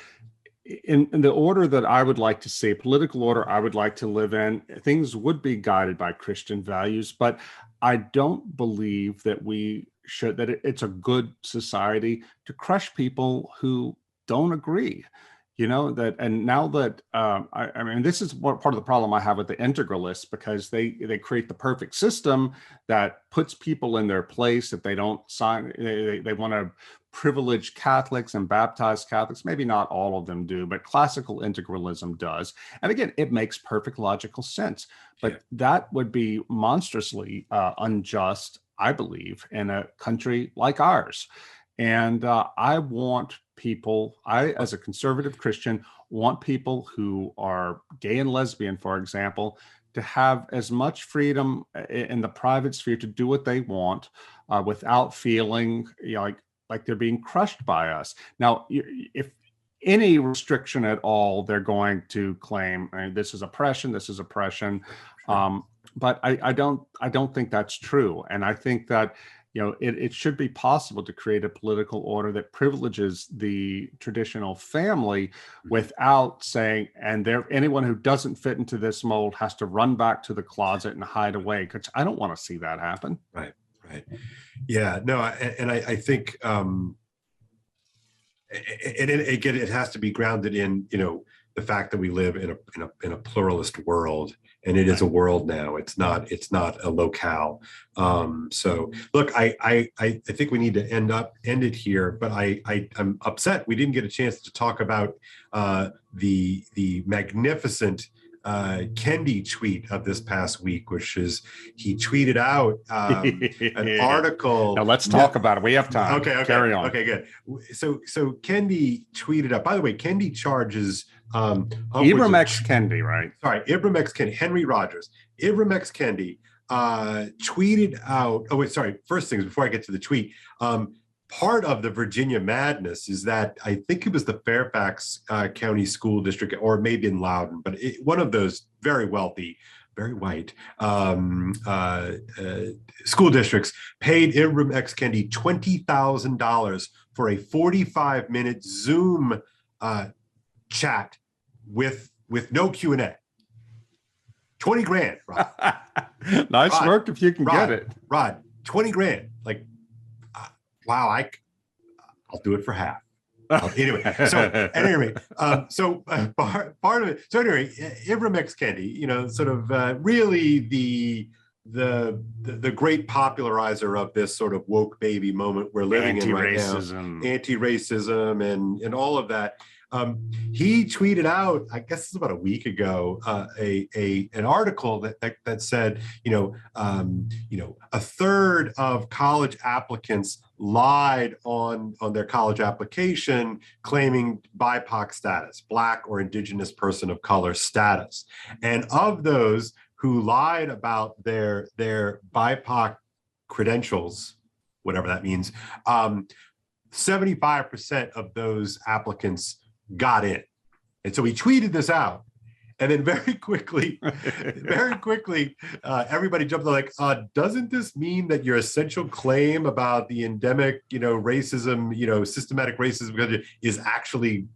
in the order that I would like to see, political order I would like to live in, things would be guided by Christian values, but I don't believe that it's a good society to crush people who don't agree. And now that I mean, this is part of the problem I have with the integralists, because they create the perfect system that puts people in their place. If they don't sign, they want to privilege Catholics and baptize Catholics. Maybe not all of them do, but classical integralism does. And again, it makes perfect logical sense. But that would be monstrously unjust, I believe, in a country like ours. And I want people, as a conservative Christian, want people who are gay and lesbian, for example, to have as much freedom in the private sphere to do what they want without feeling like they're being crushed by us. Now, if any restriction at all, they're going to claim, this is oppression. But I don't think that's true. And I think that it should be possible to create a political order that privileges the traditional family without saying, anyone who doesn't fit into this mold has to run back to the closet and hide away, because I don't want to see that happen. Right. Yeah, no, and I think it has to be grounded in the fact that we live in a pluralist world, and it is a world now. It's not a locale. So look, I think we need to end it here, but I'm upset we didn't get a chance to talk about the magnificent Kendi tweet of this past week, which is he tweeted out an article. Now let's talk about it. We have time. Okay. Carry on. Okay, good. So Kendi tweeted out. By the way, Kendi charges Ibram X. Kendi, right? Sorry, Ibram X. Kendi. Henry Rogers. Ibram X. Kendi tweeted out. Oh wait, sorry. First things before I get to the tweet. Part of the Virginia madness is that I think it was the Fairfax County School District, or maybe in Loudoun, but one of those very wealthy, very white school districts paid Ibram X. Kendi $20,000 for a 45-minute Zoom chat with no Q&A. 20 grand, Rod. Nice Rod, work if you can get it. Rod, 20 grand. Like, wow, I'll do it for half. Anyway, so part of it. So anyway, Ibram X. Kendi, sort of really the great popularizer of this sort of woke baby moment we're living in right now, anti-racism and all of that. He tweeted out, I guess it's about a week ago, an article that said, a third of college applicants lied on their college application, claiming BIPOC status, Black or Indigenous person of color status. And of those who lied about their BIPOC credentials, whatever that means, 75% of those applicants got in. And so he tweeted this out. And then very quickly, everybody jumped in like, doesn't this mean that your essential claim about the endemic, racism, systematic racism is actually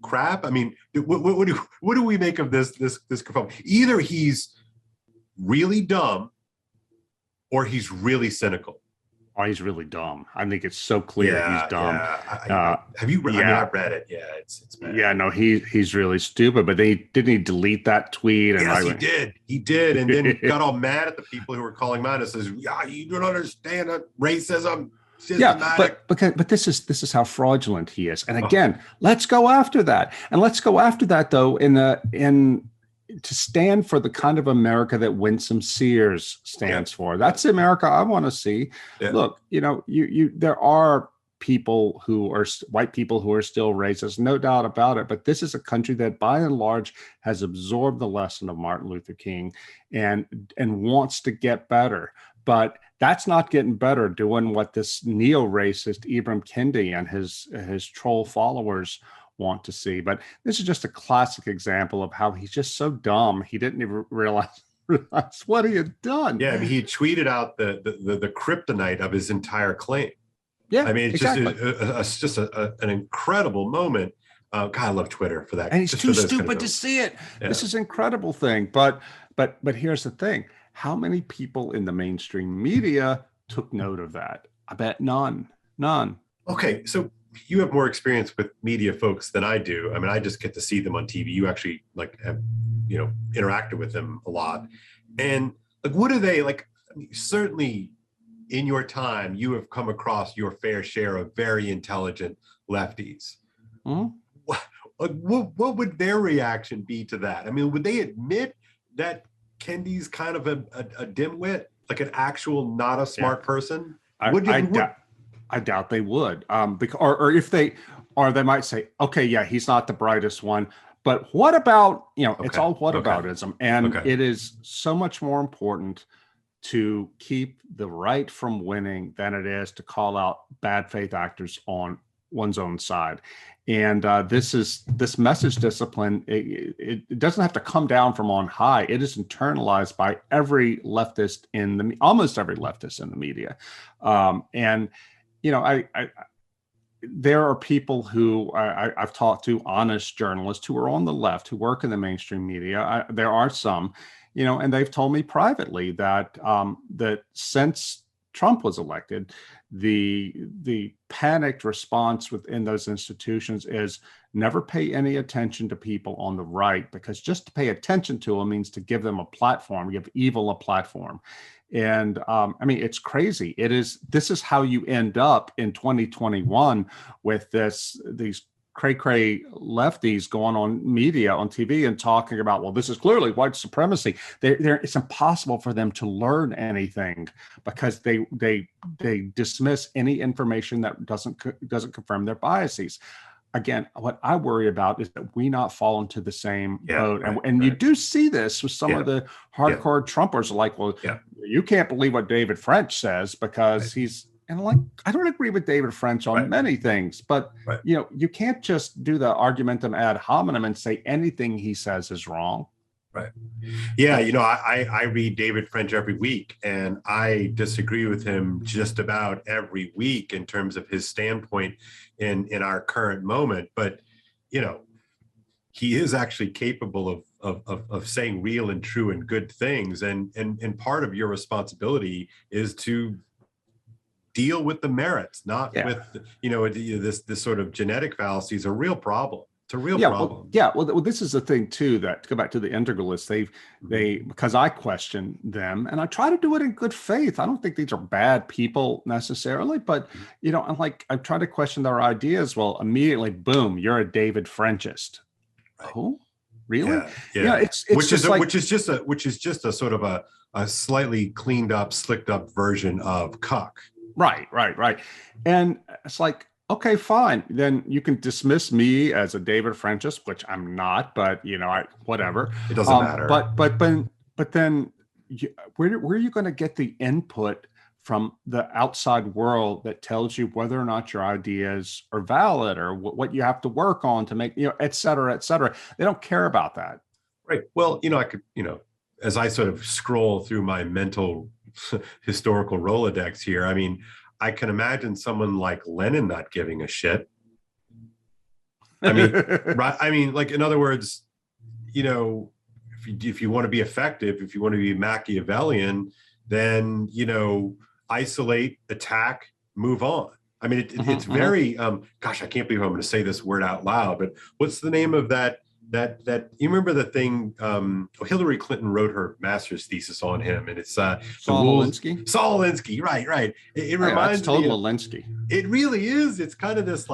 crap? I mean, what do we make of this? Either he's really dumb or he's really cynical. Oh, he's really dumb. I think it's so clear he's dumb. Yeah. Have you read it? I mean, I've read it. Yeah, it's bad. Yeah, no, he's really stupid. But didn't he delete that tweet? And yes, he did. He did, and then got all mad at the people who were calling him out and says, "Yeah, you don't understand racism." Systematic. Yeah, but this is how fraudulent he is. And again, let's go after that. And let's go after that though to stand for the kind of America that Winsome Sears stands for. That's the America I want to see. Yeah. Look, there are people who are white people who are still racist, no doubt about it. But this is a country that by and large has absorbed the lesson of Martin Luther King and wants to get better. But that's not getting better doing what this neo-racist Ibram Kendi and his troll followers want to see. But this is just a classic example of how he's just so dumb. He didn't even realize what he had done. Yeah, I mean, he tweeted out the kryptonite of his entire claim. Yeah, I mean, it's exactly. just an incredible moment. God, I love Twitter for that. And he's too stupid to see it. Yeah. This is an incredible thing. But here's the thing. How many people in the mainstream media took note of that? I bet none. Okay, so you have more experience with media folks than I do. I mean, I just get to see them on TV. You actually have, interacted with them a lot. And what are they like? I mean, certainly in your time, you have come across your fair share of very intelligent lefties. Mm-hmm. What would their reaction be to that? I mean, would they admit that Kendi's kind of a dimwit, like an actual not a smart person? I doubt they would. Or they might say, okay, yeah, he's not the brightest one, but what about, it's all whataboutism. And it is so much more important to keep the right from winning than it is to call out bad faith actors on one's own side. And this message discipline, it doesn't have to come down from on high. It is internalized by almost every leftist in the media. There are people who I've talked to, honest journalists who are on the left, who work in the mainstream media. There are some, and they've told me privately that that since Trump was elected, the panicked response within those institutions is never pay any attention to people on the right, because just to pay attention to them means to give them a platform, give evil a platform. And I mean, it's crazy. This is how you end up in 2021 with these cray-cray lefties going on media, on TV, and talking about, well, this is clearly white supremacy. It's impossible for them to learn anything because they dismiss any information that doesn't confirm their biases. Again, what I worry about is that we not fall into the same boat. And you do see this with some of the hardcore Trumpers, like, well, you can't believe what David French says because he's, and I don't agree with David French on many things, but you can't just do the argumentum ad hominem and say anything he says is wrong. Right. Yeah. I read David French every week, and I disagree with him just about every week in terms of his standpoint in our current moment. But, he is actually capable of saying real and true and good things. And part of your responsibility is to deal with the merits, not with, this sort of genetic fallacy is a real problem. It's a real problem. Well, this is the thing too, that to go back to the integralists, they because I question them, and I try to do it in good faith. I don't think these are bad people necessarily, but I try to question their ideas. Well, immediately, boom, you're a David Frenchist. Oh, really? Yeah. It's which is just a sort of a slightly cleaned up, slicked up version of cuck. Right. And it's like, okay, fine. Then you can dismiss me as a David Frenchist, which I'm not, but whatever. It doesn't matter. But then where are you going to get the input from the outside world that tells you whether or not your ideas are valid or what you have to work on to make, et cetera, et cetera? They don't care about that. Right. Well, I could, as I sort of scroll through my mental historical Rolodex here, I mean, I can imagine someone like Lenin not giving a shit. I mean, right? I mean, in other words, if you want to be effective, if you want to be Machiavellian, then isolate, attack, move on. I mean, it's very. Gosh, I can't believe I'm going to say this word out loud. But what's the name of that you remember the thing? Hillary Clinton wrote her master's thesis on him, and it's Saul Alinsky. Saul Alinsky, right. It reminds me of Alinsky. It really is. It's kind of this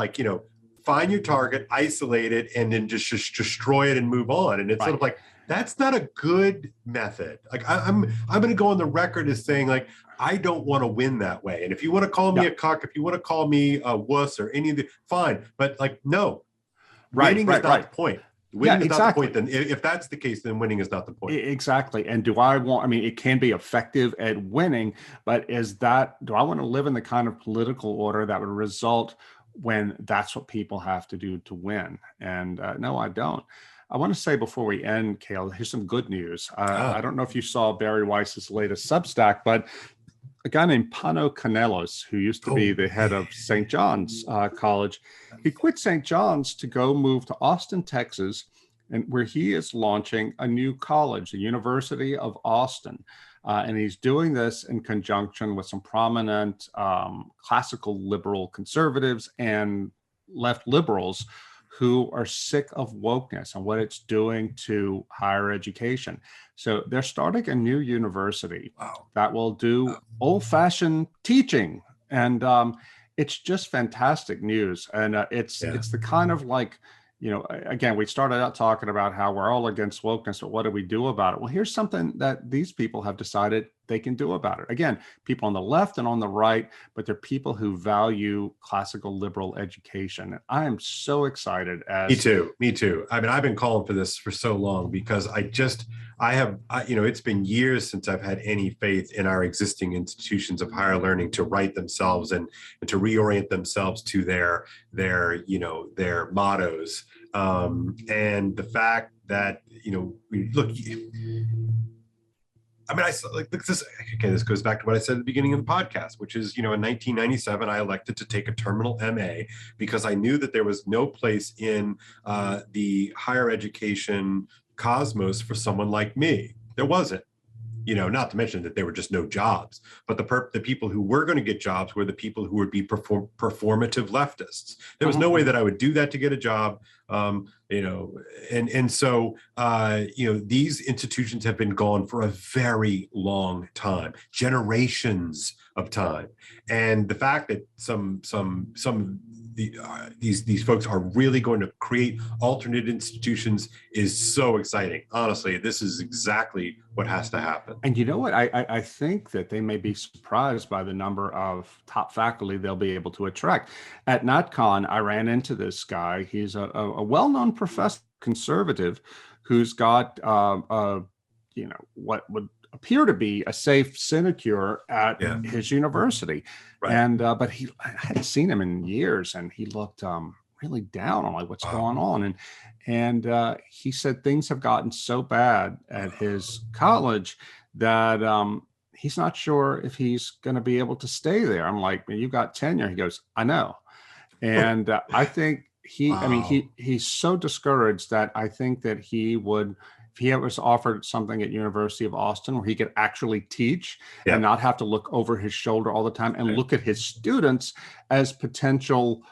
find your target, isolate it, and then just destroy it and move on. And it's sort of like, that's not a good method. I'm going to go on the record as saying I don't want to win that way. And if you want to call me a cuck, if you want to call me a wuss or any of the, fine. But no, winning is not the point. Winning is not the point. Then if that's the case, then winning is not the point. Exactly. And do I want, I mean, it can be effective at winning, but do I want to live in the kind of political order that would result when that's what people have to do to win? And no, I don't. I want to say before we end, Kale, here's some good news. I don't know if you saw Barry Weiss's latest Substack, but a guy named Pano Canelos, who used to be the head of St. John's College, he quit St. John's to go move to Austin, Texas, and where he is launching a new college, the University of Austin. And he's doing this in conjunction with some prominent classical liberal conservatives and left liberals who are sick of wokeness and what it's doing to higher education. So they're starting a new university that will do old-fashioned teaching. And it's just fantastic news. And it's the kind of like, you know, again, we started out talking about how we're all against wokeness, but what do we do about it? Well, here's something that these people have decided they can do about it. Again, people on the left and on the right, but they're people who value classical liberal education. And I am so excited. Me too. I mean, I've been calling for this for so long because it's been years since I've had any faith in our existing institutions of higher learning to right themselves and to reorient themselves to their mottos. And the fact that, this goes back to what I said at the beginning of the podcast, which is, in 1997, I elected to take a terminal MA because I knew that there was no place in the higher education cosmos for someone like me. There wasn't. Not to mention that there were just no jobs, but the people who were going to get jobs were the people who would be performative leftists. There was no way that I would do that to get a job, so these institutions have been gone for a very long time, generations of time, and the fact that these folks are really going to create alternate institutions is so exciting. Honestly, this is exactly what has to happen. And you know what? I think that they may be surprised by the number of top faculty they'll be able to attract. At NatCon, I ran into this guy. He's a well-known professor, conservative, who's got what would appear to be a safe sinecure at his university. Right. And but I hadn't seen him in years, and he looked really down on like what's going on. And he said things have gotten so bad at his college that he's not sure if he's going to be able to stay there. I'm like, you got tenure. He goes, I know. And I think he's so discouraged that I think that he would, if he was offered something at University of Austin where he could actually teach and not have to look over his shoulder all the time and look at his students as potential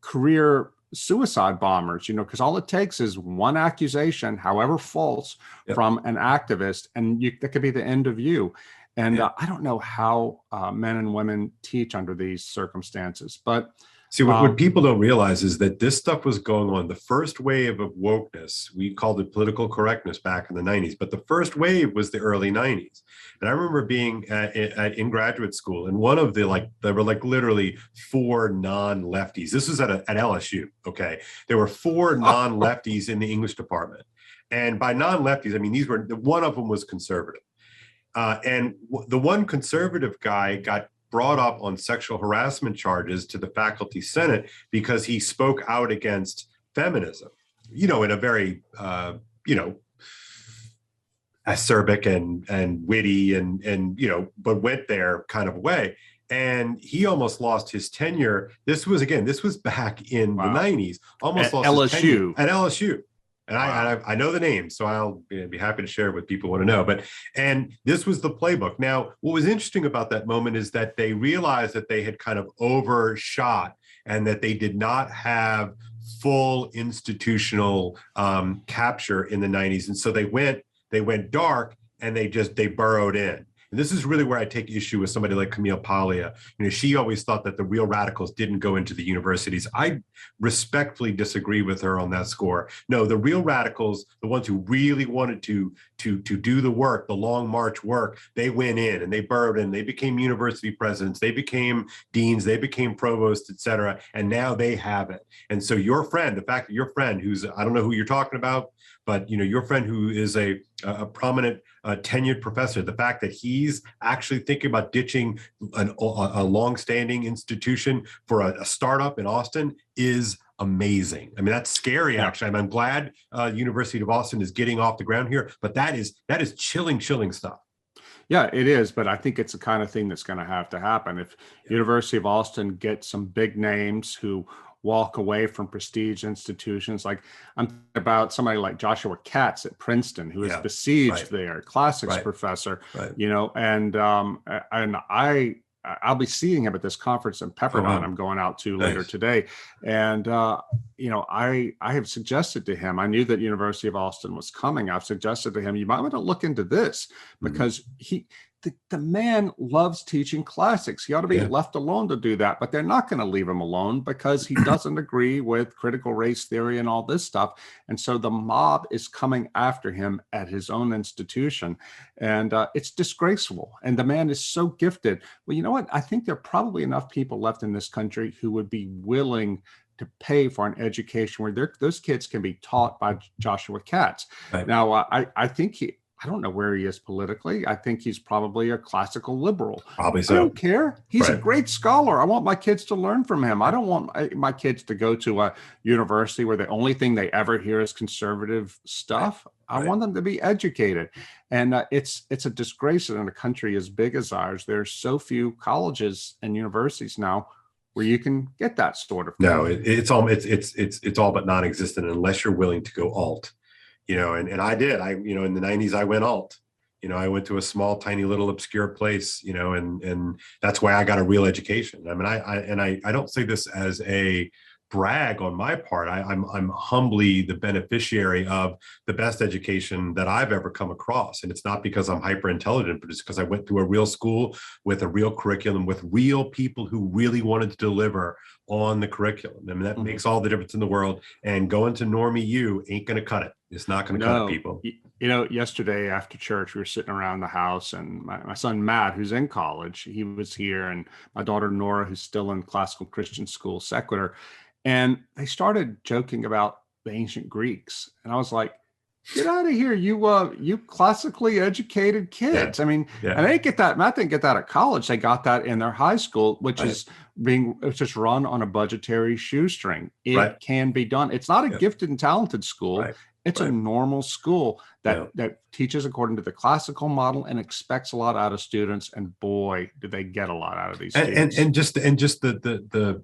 career suicide bombers, because all it takes is one accusation, however false, from an activist, and that could be the end of you. And I don't know how men and women teach under these circumstances, but see, what people don't realize is that this stuff was going on. The first wave of wokeness, we called it political correctness back in the 90s, but the first wave was the early 90s. And I remember being in graduate school, and one of there were literally 4 non-lefties. This was at LSU, okay? There were 4 non-lefties in the English department. And by non-lefties, I mean, one of them was conservative. And the one conservative guy got brought up on sexual harassment charges to the faculty senate because he spoke out against feminism, in a very, acerbic and witty and but went there kind of way. And he almost lost his tenure. This was back in the 90s, almost lost his tenure at LSU. And I know the name, so I'll be happy to share with people who want to know. And this was the playbook. Now, what was interesting about that moment is that they realized that they had kind of overshot and that they did not have full institutional capture in the 90s. And so they went dark and they burrowed in. And this is really where I take issue with somebody like Camille Paglia. She always thought that the real radicals didn't go into the universities. I respectfully disagree with her on that score. No, the real radicals, the ones who really wanted to do the work, the long march work, they went in and they burrowed in. They became university presidents. They became deans. They became provosts, et cetera. And now they have it. And so your friend, the fact that your friend, who's, I don't know who you're talking about, but your friend who is a prominent tenured professor, the fact that he's actually thinking about ditching a long-standing institution for a startup in Austin is amazing. I mean, that's scary, actually. I'm glad University of Austin is getting off the ground here, but that is chilling stuff. Yeah, it is, but I think it's the kind of thing that's going to have to happen. If University of Austin gets some big names who walk away from prestige institutions, like I'm thinking about somebody like Joshua Katz at Princeton, who is besieged there, classics professor, and I'll be seeing him at this conference in Pepperdine. I'm going out to later today. And, I have suggested to him, I knew that University of Austin was coming. I've suggested to him, you might want to look into this because the man loves teaching classics. He ought to be left alone to do that, but they're not going to leave him alone because he doesn't agree with critical race theory and all this stuff. And so the mob is coming after him at his own institution. And it's disgraceful. And the man is so gifted. Well, you know what? I think there are probably enough people left in this country who would be willing to pay for an education where those kids can be taught by Joshua Katz. Right. Now, I think I don't know where he is politically. I think he's probably a classical liberal. Probably so. I don't care. He's a great scholar. I want my kids to learn from him. I don't want my kids to go to a university where the only thing they ever hear is conservative stuff. I want them to be educated. And it's a disgrace that in a country as big as ours, there's so few colleges and universities now where you can get that sort of thing. No, it's all but non-existent unless you're willing to go alt. And I did. In the 90s, I went alt. I went to a small, tiny, little obscure place. And that's why I got a real education. I mean, I don't say this as a brag on my part. I'm humbly the beneficiary of the best education that I've ever come across. And it's not because I'm hyper intelligent, but it's because I went through a real school with a real curriculum, with real people who really wanted to deliver on the curriculum. I mean, that makes all the difference in the world. And going to Normie U ain't going to cut it. It's not going to cut it, people. Yesterday after church, we were sitting around the house, and my son Matt, who's in college, he was here, and my daughter Nora, who's still in classical Christian school, secular. And they started joking about the ancient Greeks. And I was like, get out of here, you classically educated kids. Yeah. I mean, and they get that. Matt didn't get that at college. They got that in their high school, which is just run on a budgetary shoestring. It can be done. It's not a gifted and talented school. It's a normal school that teaches according to the classical model and expects a lot out of students. And boy, do they get a lot out of these students. And just the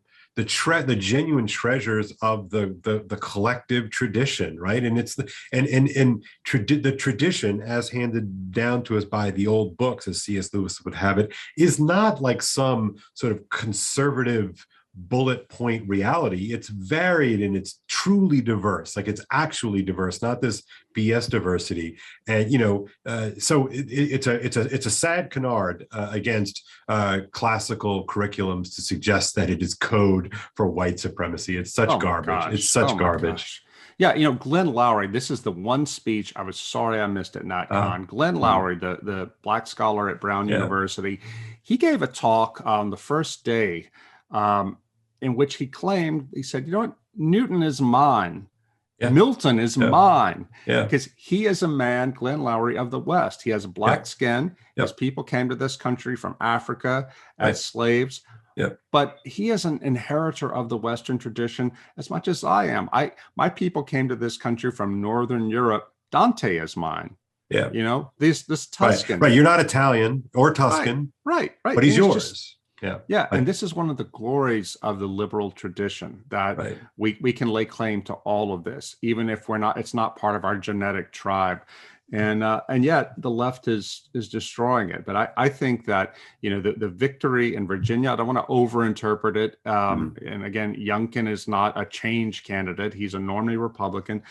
genuine treasures of the collective tradition, right? And it's the tradition as handed down to us by the old books, as C.S. Lewis would have it, is not like some sort of conservative bullet point reality. It's varied and it's truly diverse. Like, it's actually diverse, not this BS diversity. And so it's a sad canard against classical curriculums to suggest that it is code for white supremacy. It's such garbage. It's such garbage. Yeah, Glenn Loury, this is the one speech I was sorry I missed at NatCon. Glenn Loury, the black scholar at Brown University, he gave a talk on the first day in which he said, Newton is mine. Yeah. Milton is mine. Yeah. Because he is a man, Glenn Loury, of the West. He has a black skin. His people came to this country from Africa as slaves. Yeah. But he is an inheritor of the Western tradition as much as I am. My people came to this country from Northern Europe. Dante is mine. Yeah. This Tuscan. Right. You're not Italian or Tuscan. Right. But he's yours. Yeah. And this is one of the glories of the liberal tradition, that we can lay claim to all of this, even if it's not part of our genetic tribe. And yet the left is destroying it. But I think that, the victory in Virginia, I don't want to overinterpret it. And again, Youngkin is not a change candidate. He's a normally Republican.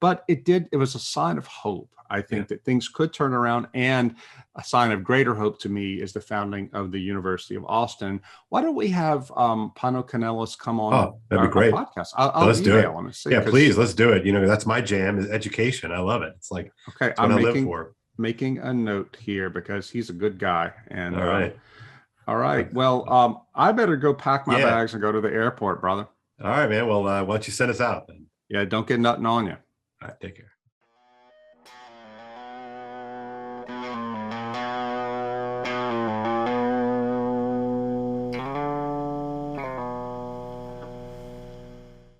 but it was a sign of hope. I think that things could turn around, and a sign of greater hope to me is the founding of the University of Austin. Why don't we have Pano Canellis come on that'd be great. our podcast? I'll let's do it. him and see, yeah, please, let's do it. That's my jam, is education. I love it. It's like, okay, I'm making a note here because he's a good guy. And all right. Well, I better go pack my bags and go to the airport, brother. All right, man. Well, why don't you send us out then? Yeah, don't get nothing on you. All right, take care.